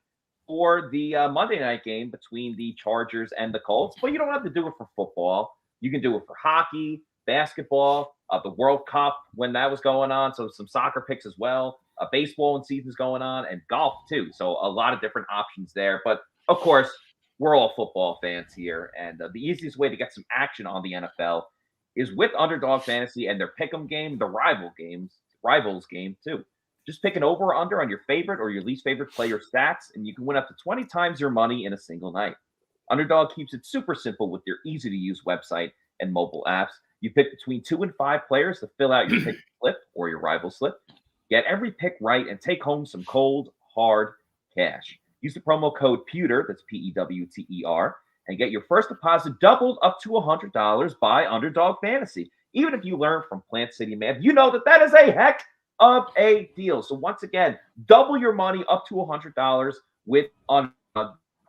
for the Monday night game between the Chargers and the Colts. But you don't have to do it for football. You can do it for hockey, basketball, the World Cup when that was going on. So some soccer picks as well. Baseball and season's going on, and golf too. So a lot of different options there. But of course, we're all football fans here, and the easiest way to get some action on the NFL is with Underdog Fantasy and their pick'em game, the rivals game too. Just pick an over or under on your favorite or your least favorite player stats, and you can win up to 20 times your money in a single night. Underdog keeps it super simple with their easy-to-use website and mobile apps. You pick between 2 and 5 players to fill out your pick slip or your rival slip. Get every pick right and take home some cold, hard cash. Use the promo code Pewter, that's PEWTER, and get your first deposit doubled up to $100 by Underdog Fantasy. Even if you learn from Plant City Man, you know that is a heck of a deal. So once again, double your money up to $100 with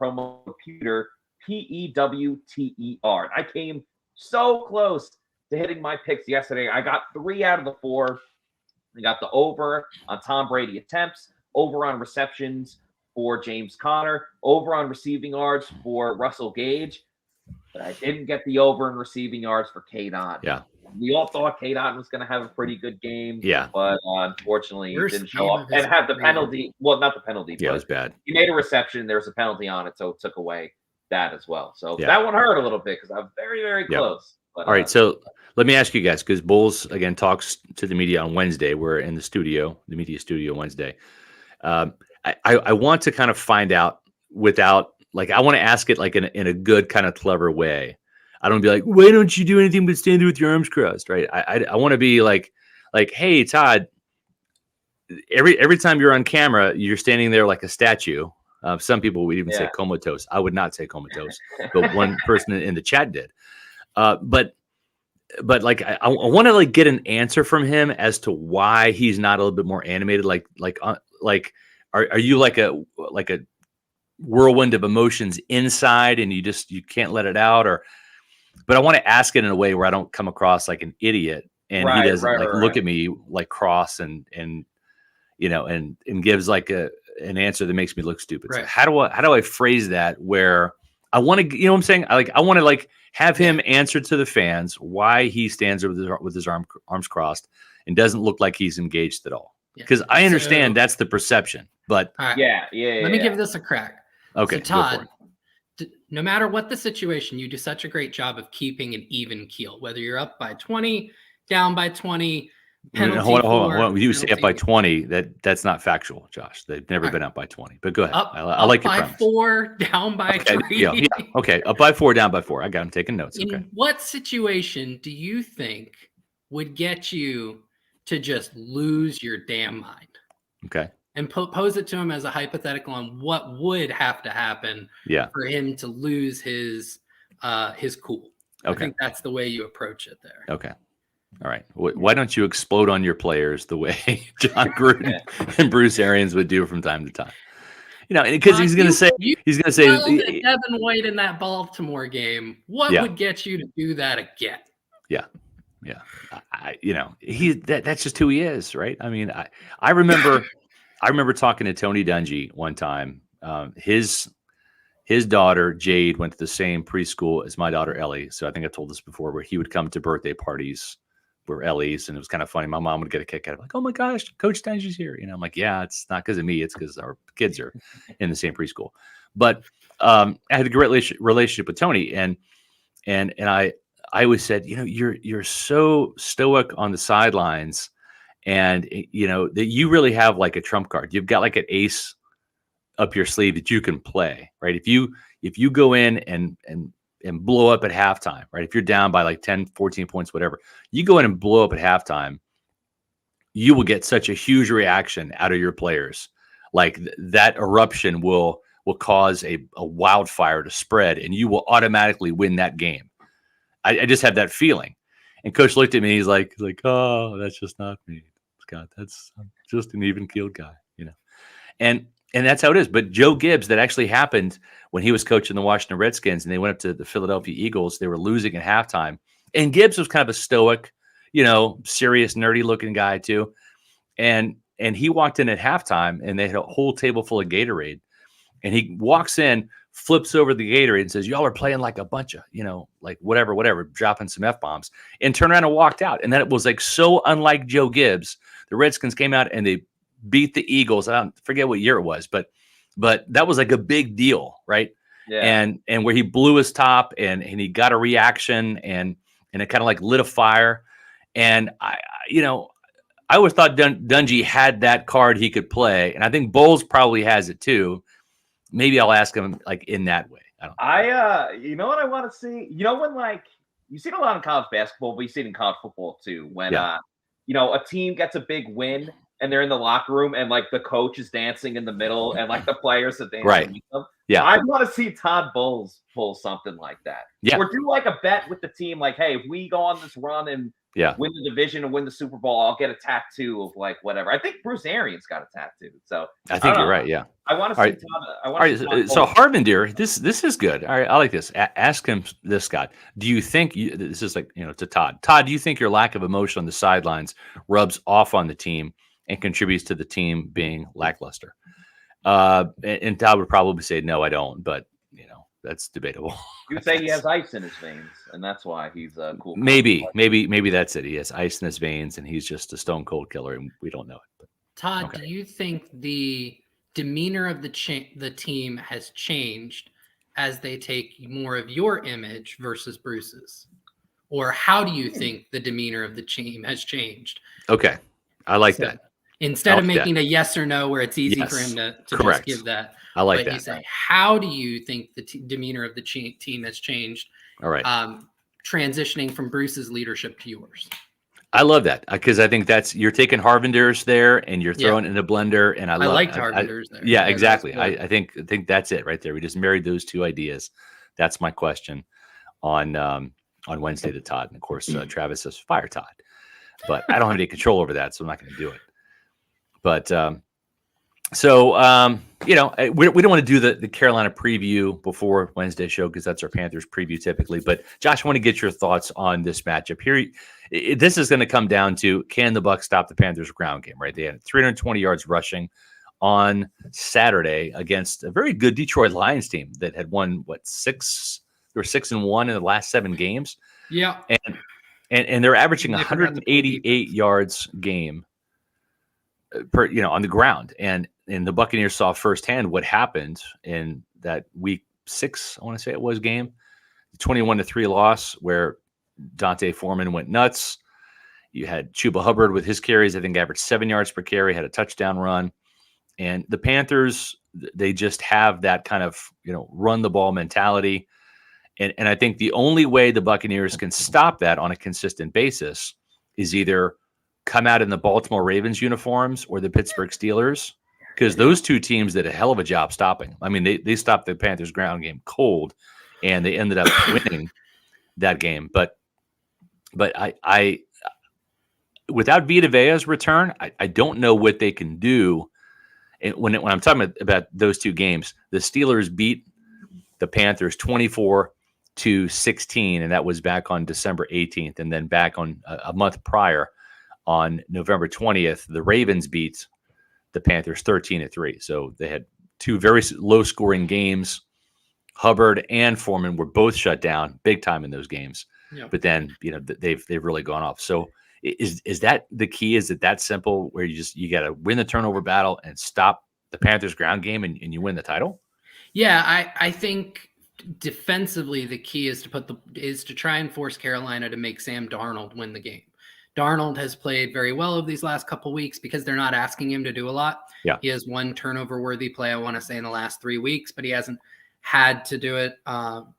promo Pewter, PEWTER. I came so close to hitting my picks yesterday. I got 3 out of the 4. I got the over on Tom Brady attempts, over on receptions for James Conner, over on receiving yards for Russell Gage, but I didn't get the over in receiving yards for K-Don. Yeah. We all thought K-Don was going to have a pretty good game, but unfortunately he didn't show up and have the penalty. Well, not the penalty. Yeah, it was bad. He made a reception. There was a penalty on it, so it took away that as well. So that one hurt a little bit because I'm very, very close. But, all right, so let me ask you guys, because Bowles, again, talks to the media on Wednesday. We're in the studio, the media studio Wednesday. I want to kind of find out without like I want to ask it like in a good kind of clever way. I don't be like, why don't you do anything but stand there with your arms crossed, right? I want to be like, hey Todd, every time you're on camera, you're standing there like a statue. Some people would even say comatose. I would not say comatose, but one person in the chat did. But like I want to like get an answer from him as to why he's not a little bit more animated. Like are you like a whirlwind of emotions inside and you can't let it out? But I want to ask it in a way where I don't come across like an idiot and he doesn't look at me like cross and you know and gives like an answer that makes me look stupid. Right. So how do I phrase that where I want to, you know what I'm saying? I want to like have him answer to the fans why he stands there with his arms crossed and doesn't look like he's engaged at all. Because I understand that's the perception, but right. Let me give this a crack. Okay, so Todd, no matter what the situation, you do such a great job of keeping an even keel, whether you're up by 20, down by 20, penalty. Hold on. You say up by 20. That's not factual, Josh. They've never been up by 20. But go ahead. I like your premise. Up by 4, down by 3. Yeah. Okay. Up by 4, down by 4. I got him taking notes. In what situation do you think would get you to just lose your damn mind? Okay. And pose it to him as a hypothetical on what would have to happen for him to lose his cool. Okay. I think that's the way you approach it there. Okay. All right. Why don't you explode on your players the way John Gruden and Bruce Arians would do from time to time? You know, because he's going to say Devin White in that Baltimore game. What would get you to do that again? Yeah. Yeah. That's just who he is, right? I mean, I remember talking to Tony Dungy one time. His daughter Jade went to the same preschool as my daughter Ellie. So I think I told this before, where he would come to birthday parties where Ellie's, and it was kind of funny. My mom would get a kick out of it, like, "Oh my gosh, Coach Dungy's here!" You know, I'm like, "Yeah, it's not because of me; it's because our kids are in the same preschool." But I had a great relationship with Tony, and I always said, you know, you're so stoic on the sidelines. And you know that you really have like a trump card. You've got like an ace up your sleeve that you can play, right? If you go in and blow up at halftime, right? If you're down by like 10, 14 points, whatever, you go in and blow up at halftime, you will get such a huge reaction out of your players. Like that eruption will cause a wildfire to spread, and you will automatically win that game. I just have that feeling. And Coach looked at me, he's like, "Oh, that's just not me. God, I'm just an even-keeled guy, you know." And that's how it is. But Joe Gibbs, that actually happened when he was coaching the Washington Redskins and they went up to the Philadelphia Eagles. They were losing at halftime. And Gibbs was kind of a stoic, you know, serious, nerdy-looking guy too. And he walked in at halftime and they had a whole table full of Gatorade. And he walks in, flips over the Gatorade and says, "Y'all are playing like a bunch of, you know, like whatever, dropping some F-bombs," and turned around and walked out. And then it was like so unlike Joe Gibbs. The Redskins came out and they beat the Eagles. I don't forget what year it was, but that was like a big deal, right? Yeah. And where he blew his top and he got a reaction and it kind of like lit a fire. And I always thought Dungy had that card he could play, and I think Bowles probably has it too. Maybe I'll ask him like in that way. I don't know. You know what I want to see? You know, when like you see it a lot in college basketball, but you see it in college football too. When you know, a team gets a big win and they're in the locker room and like the coach is dancing in the middle and like the players are dancing with them. Yeah. I want to see Todd Bowles pull something like that. Yeah. Or do like a bet with the team, like, hey, if we go on this run and win the division and win the Super Bowl, I'll get a tattoo of like whatever. I think Bruce Arians got a tattoo. So I think you're right. Yeah. I want to see Todd. All right. So Harvinder, this is good. All right. I like this. Ask him this, Scott. Do you think this is like, you know, to Todd? Todd, do you think your lack of emotion on the sidelines rubs off on the team and contributes to the team being lackluster? And Todd would probably say, "No, I don't." But you know, that's debatable. You would say he has ice in his veins, and that's why he's cool. Maybe that's it. He has ice in his veins, and he's just a stone cold killer, and we don't know it. But, Todd, do you think the demeanor of the team has changed as they take more of your image versus Bruce's? Or how do you think the demeanor of the team has changed? Okay, I like that. Instead of making a yes or no where it's easy for him to just give that. I like that. You say, how do you think the demeanor of the team has changed? All right. Transitioning from Bruce's leadership to yours. I love that because I think you're taking Harvinder's there and you're throwing it in a blender. And I liked Harvinder's there. Yeah, exactly. I think that's it right there. We just married those two ideas. That's my question on Wednesday to Todd. And of course, Travis says fire Todd, but I don't have any control over that, so I'm not going to do it. But we don't want to do the Carolina preview before Wednesday show because that's our Panthers preview typically. But Josh, I want to get your thoughts on this matchup here. This is going to come down to, can the Bucs stop the Panthers ground game, right? They had 320 yards rushing on Saturday against a very good Detroit Lions team that had won, 6? They were 6-1 in the last 7 games. Yeah. And they're averaging 188 yards game per, on the ground. And the Buccaneers saw firsthand what happened in that week 6, I want to say it was, game, the 21-3 loss where Dante Foreman went nuts. You had Chuba Hubbard with his carries, I think averaged 7 yards per carry, had a touchdown run. And the Panthers, they just have that kind of, run the ball mentality. And I think the only way the Buccaneers can stop that on a consistent basis is either come out in the Baltimore Ravens uniforms or the Pittsburgh Steelers, because those two teams did a hell of a job stopping. I mean, they stopped the Panthers ground game cold, and they ended up winning that game. But I without Vita Vea's return, I don't know what they can do. And when I'm talking about those two games, the Steelers beat the Panthers 24-16, and that was back on December 18th, and then back on a month prior on November 20th, the Ravens beat the Panthers 13-3. So they had two very low-scoring games. Hubbard and Foreman were both shut down big time in those games. Yep. But then, they've really gone off. So is that the key? Is it that simple where you got to win the turnover battle and stop the Panthers ground game and you win the title? Yeah, I think defensively the key is to try and force Carolina to make Sam Darnold win the game. Darnold has played very well over these last couple of weeks because they're not asking him to do a lot. Yeah. He has one turnover-worthy play, I want to say, in the last 3 weeks, but he hasn't had to do it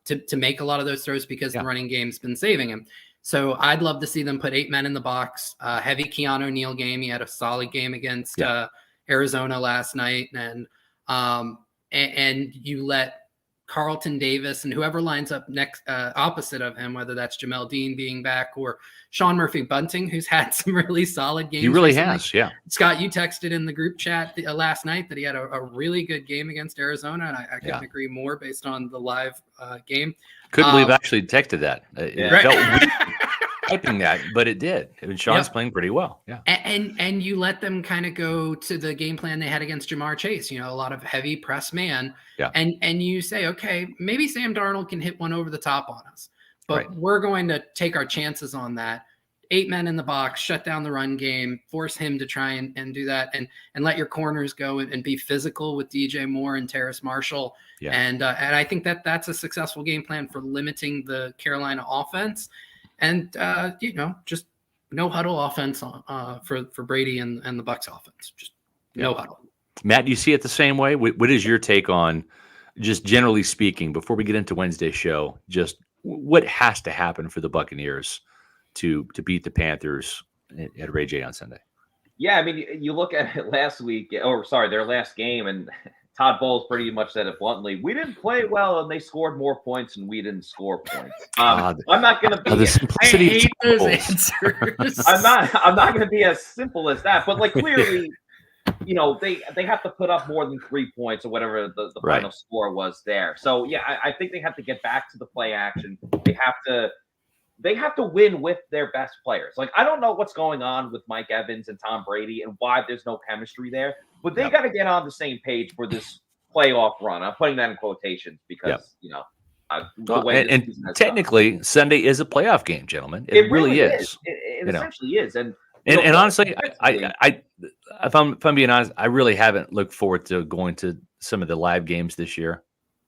to make a lot of those throws because the running game's been saving him. So I'd love to see them put 8 men in the box. Heavy Keanu Neal game. He had a solid game against Arizona last night, and you let Carlton Davis and whoever lines up next opposite of him, whether that's Jamel Dean being back or Sean Murphy Bunting, who's had some really solid games. He really recently. has, yeah. Scott, you texted in the group chat last night that he had a really good game against Arizona, and I couldn't agree more based on the live game. Couldn't believe I actually texted that. It felt weird typing that, but it did. And Sean's playing pretty well. Yeah. And you let them kind of go to the game plan they had against Jamar Chase, a lot of heavy press man. Yeah. And you say, okay, maybe Sam Darnold can hit one over the top on us, but we're going to take our chances on that. 8 men in the box, shut down the run game, force him to try and do that, and let your corners go and be physical with DJ Moore and Terrace Marshall. Yeah. And I think that's a successful game plan for limiting the Carolina offense. And, just no huddle offense for Brady and the Bucs offense. Just no huddle. Matt, do you see it the same way? What is your take on, just generally speaking, before we get into Wednesday's show, just what has to happen for the Buccaneers to beat the Panthers at Ray J on Sunday? Yeah, I mean, you look at it their last game, and Todd Bowles pretty much said it bluntly. We didn't play well, and they scored more points, and we didn't score points. I'm not going to be. The simplicity I hate those answers. I'm not going to be as simple as that. But clearly, they have to put up more than 3 points or whatever the final score was there. So yeah, I think they have to get back to the play action. They have to win with their best players. I don't know what's going on with Mike Evans and Tom Brady and why there's no chemistry there, but they got to get on the same page for this playoff run. I'm putting that in quotations because, the way technically Sunday is a playoff game, gentlemen. It really is. It essentially is. And honestly, I if I'm being honest, I really haven't looked forward to going to some of the live games this year.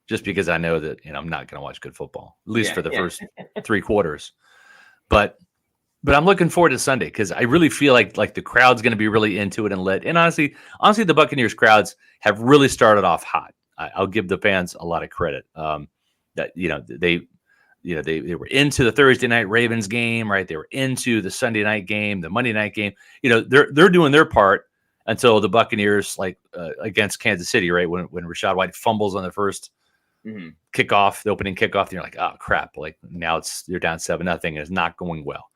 Just because I know that I'm not going to watch good football, at least for the first 3 quarters. But But I'm looking forward to Sunday because I really feel like the crowd's going to be really into it and lit. And honestly, the Buccaneers crowds have really started off hot. I'll give the fans a lot of credit. That they were into the Thursday night Ravens game, right? They were into the Sunday night game, the Monday night game. They're doing their part until the Buccaneers against Kansas City, right? When Rashad White fumbles on the first kickoff, the opening kickoff, and you're like, oh crap! Like now you're down 7-0, and it's not going well.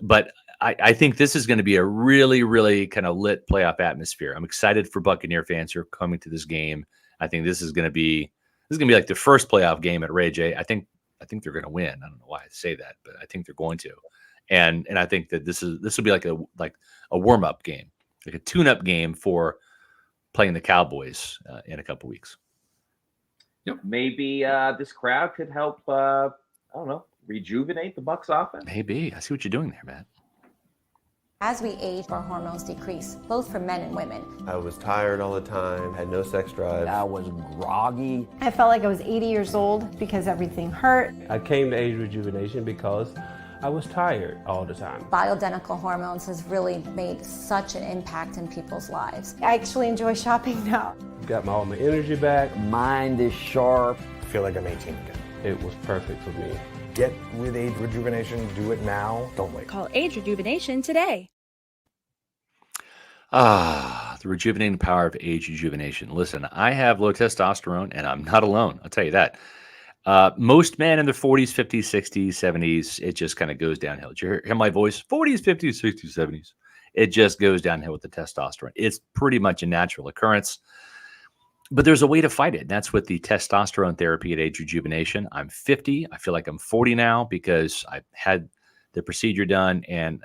But I think this is going to be a really, really kind of lit playoff atmosphere. I'm excited for Buccaneer fans who are coming to this game. I think this is going to be like the first playoff game at Ray J. I think they're going to win. I don't know why I say that, but I think they're going to. And I think that this will be like a warm up game, like a tune up game for playing the Cowboys in a couple weeks. Yep. Maybe this crowd could help. I don't know. Rejuvenate the Bucs offense? Maybe. I see what you're doing there, Matt. As we age, our hormones decrease, both for men and women. I was tired all the time, had no sex drive. I was groggy. I felt like I was 80 years old because everything hurt. I came to age rejuvenation because I was tired all the time. Bioidentical hormones has really made such an impact in people's lives. I actually enjoy shopping now. Got all my energy back. Mind is sharp. I feel like I'm 18 again. It was perfect for me. Get with Age Rejuvenation. Do it now. Don't wait. Call Age Rejuvenation today. The rejuvenating power of age rejuvenation. Listen, I have low testosterone, and I'm not alone. I'll tell you that. Most men in their 40s, 50s, 60s, 70s, it just kind of goes downhill. Did you hear my voice? 40s, 50s, 60s, 70s. It just goes downhill with the testosterone. It's pretty much a natural occurrence. But there's a way to fight it. And that's with the testosterone therapy at Age Rejuvenation. I'm 50. I feel like I'm 40 now because I've had the procedure done, and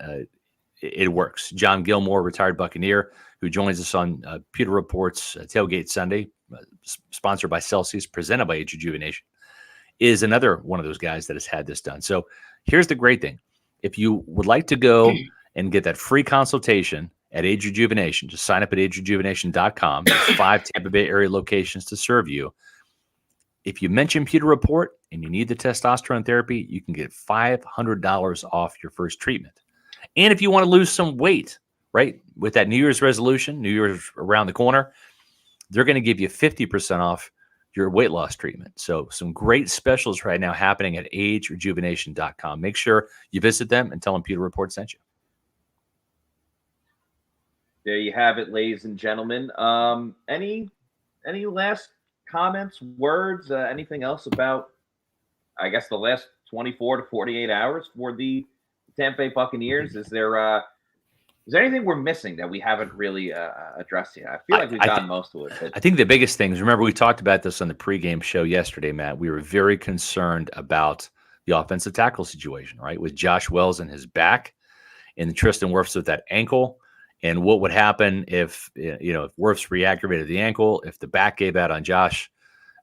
it works. John Gilmore, retired Buccaneer, who joins us on Pewter Report's Tailgate Sunday, sponsored by Celsius, presented by Age Rejuvenation, is another one of those guys that has had this done. So here's the great thing. If you would like to go and get that free consultation at Age Rejuvenation, just sign up at agerejuvenation.com. There's 5 Tampa Bay area locations to serve you. If you mention Pewter Report and you need the testosterone therapy, you can get $500 off your first treatment. And if you want to lose some weight, right, with that New Year's resolution, New Year's around the corner, they're going to give you 50% off your weight loss treatment. So some great specials right now happening at agerejuvenation.com. Make sure you visit them and tell them Pewter Report sent you. There you have it, ladies and gentlemen. Any last comments, words, anything else about, I guess, the last 24 to 48 hours for the Tampa Bay Buccaneers? Is there anything we're missing that we haven't really addressed yet? I feel like we've gotten most of it. But I think the biggest things, remember we talked about this on the pregame show yesterday, Matt. We were very concerned about the offensive tackle situation, right? With Josh Wells and his back and Tristan Wirfs with that ankle. And what would happen if Wirfs re-aggravated the ankle, if the back gave out on Josh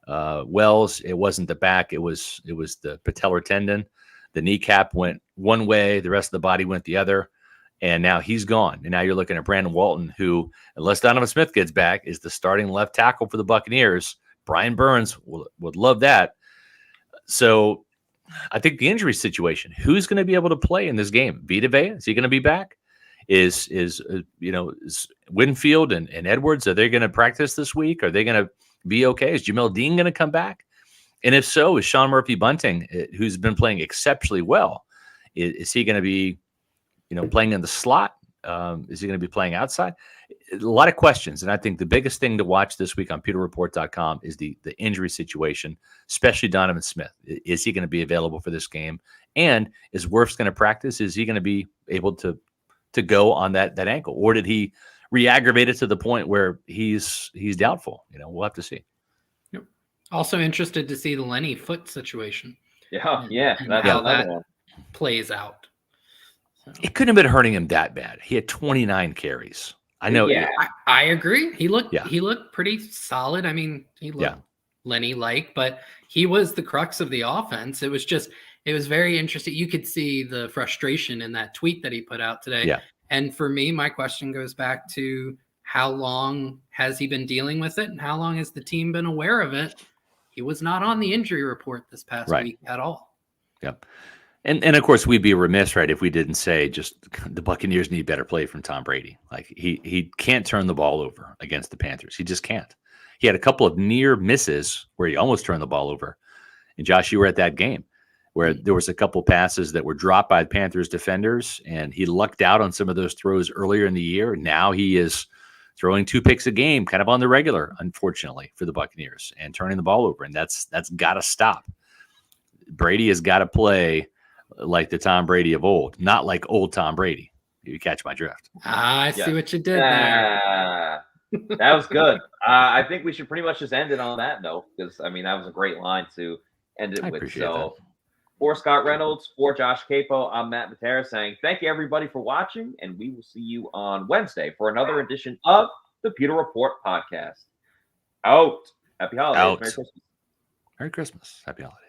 Wells? It wasn't the back, it was the patellar tendon. The kneecap went one way, the rest of the body went the other, and now he's gone. And now you're looking at Brandon Walton, who, unless Donovan Smith gets back, is the starting left tackle for the Buccaneers. Brian Burns would love that. So I think the injury situation, who's going to be able to play in this game? Vita Vea, is he going to be back? Is Winfield and Edwards, are they going to practice this week? Are they going to be okay? Is Jamel Dean going to come back? And if so, is Sean Murphy-Bunting, who's been playing exceptionally well, is he going to be, playing in the slot? Is he going to be playing outside? A lot of questions. And I think the biggest thing to watch this week on pewterreport.com is the injury situation, especially Donovan Smith. Is he going to be available for this game? And is Wirfs going to practice? Is he going to be able to go on that ankle, or did he re-aggravate it to the point where he's doubtful? We'll have to see. Yep. Also interested to see the Lenny foot situation. Yeah, and how that plays out. So. It couldn't have been hurting him that bad. He had 29 carries. I know. Yeah, I agree. He looked pretty solid. I mean, he looked Lenny-like, but he was the crux of the offense. It was very interesting. You could see the frustration in that tweet that he put out today. Yeah. And for me, my question goes back to how long has he been dealing with it and how long has the team been aware of it? He was not on the injury report this past week at all. Yep. And of course, we'd be remiss, right, if we didn't say just the Buccaneers need better play from Tom Brady. Like he can't turn the ball over against the Panthers. He just can't. He had a couple of near misses where he almost turned the ball over. And Josh, you were at that game where there was a couple passes that were dropped by the Panthers defenders, and he lucked out on some of those throws earlier in the year. Now he is throwing 2 picks a game, kind of on the regular, unfortunately, for the Buccaneers, and turning the ball over. And that's got to stop. Brady has got to play like the Tom Brady of old, not like old Tom Brady. You catch my drift. I see what you did there. That was good. I think we should pretty much just end it on that note, because that was a great line to end it with. Appreciate So that. for Scott Reynolds, for Josh Capo, I'm Matt Matera saying thank you everybody for watching, and we will see you on Wednesday for another edition of the Pewter Report podcast. Out. Happy holidays. Out. Merry Christmas. Merry Christmas. Happy holidays.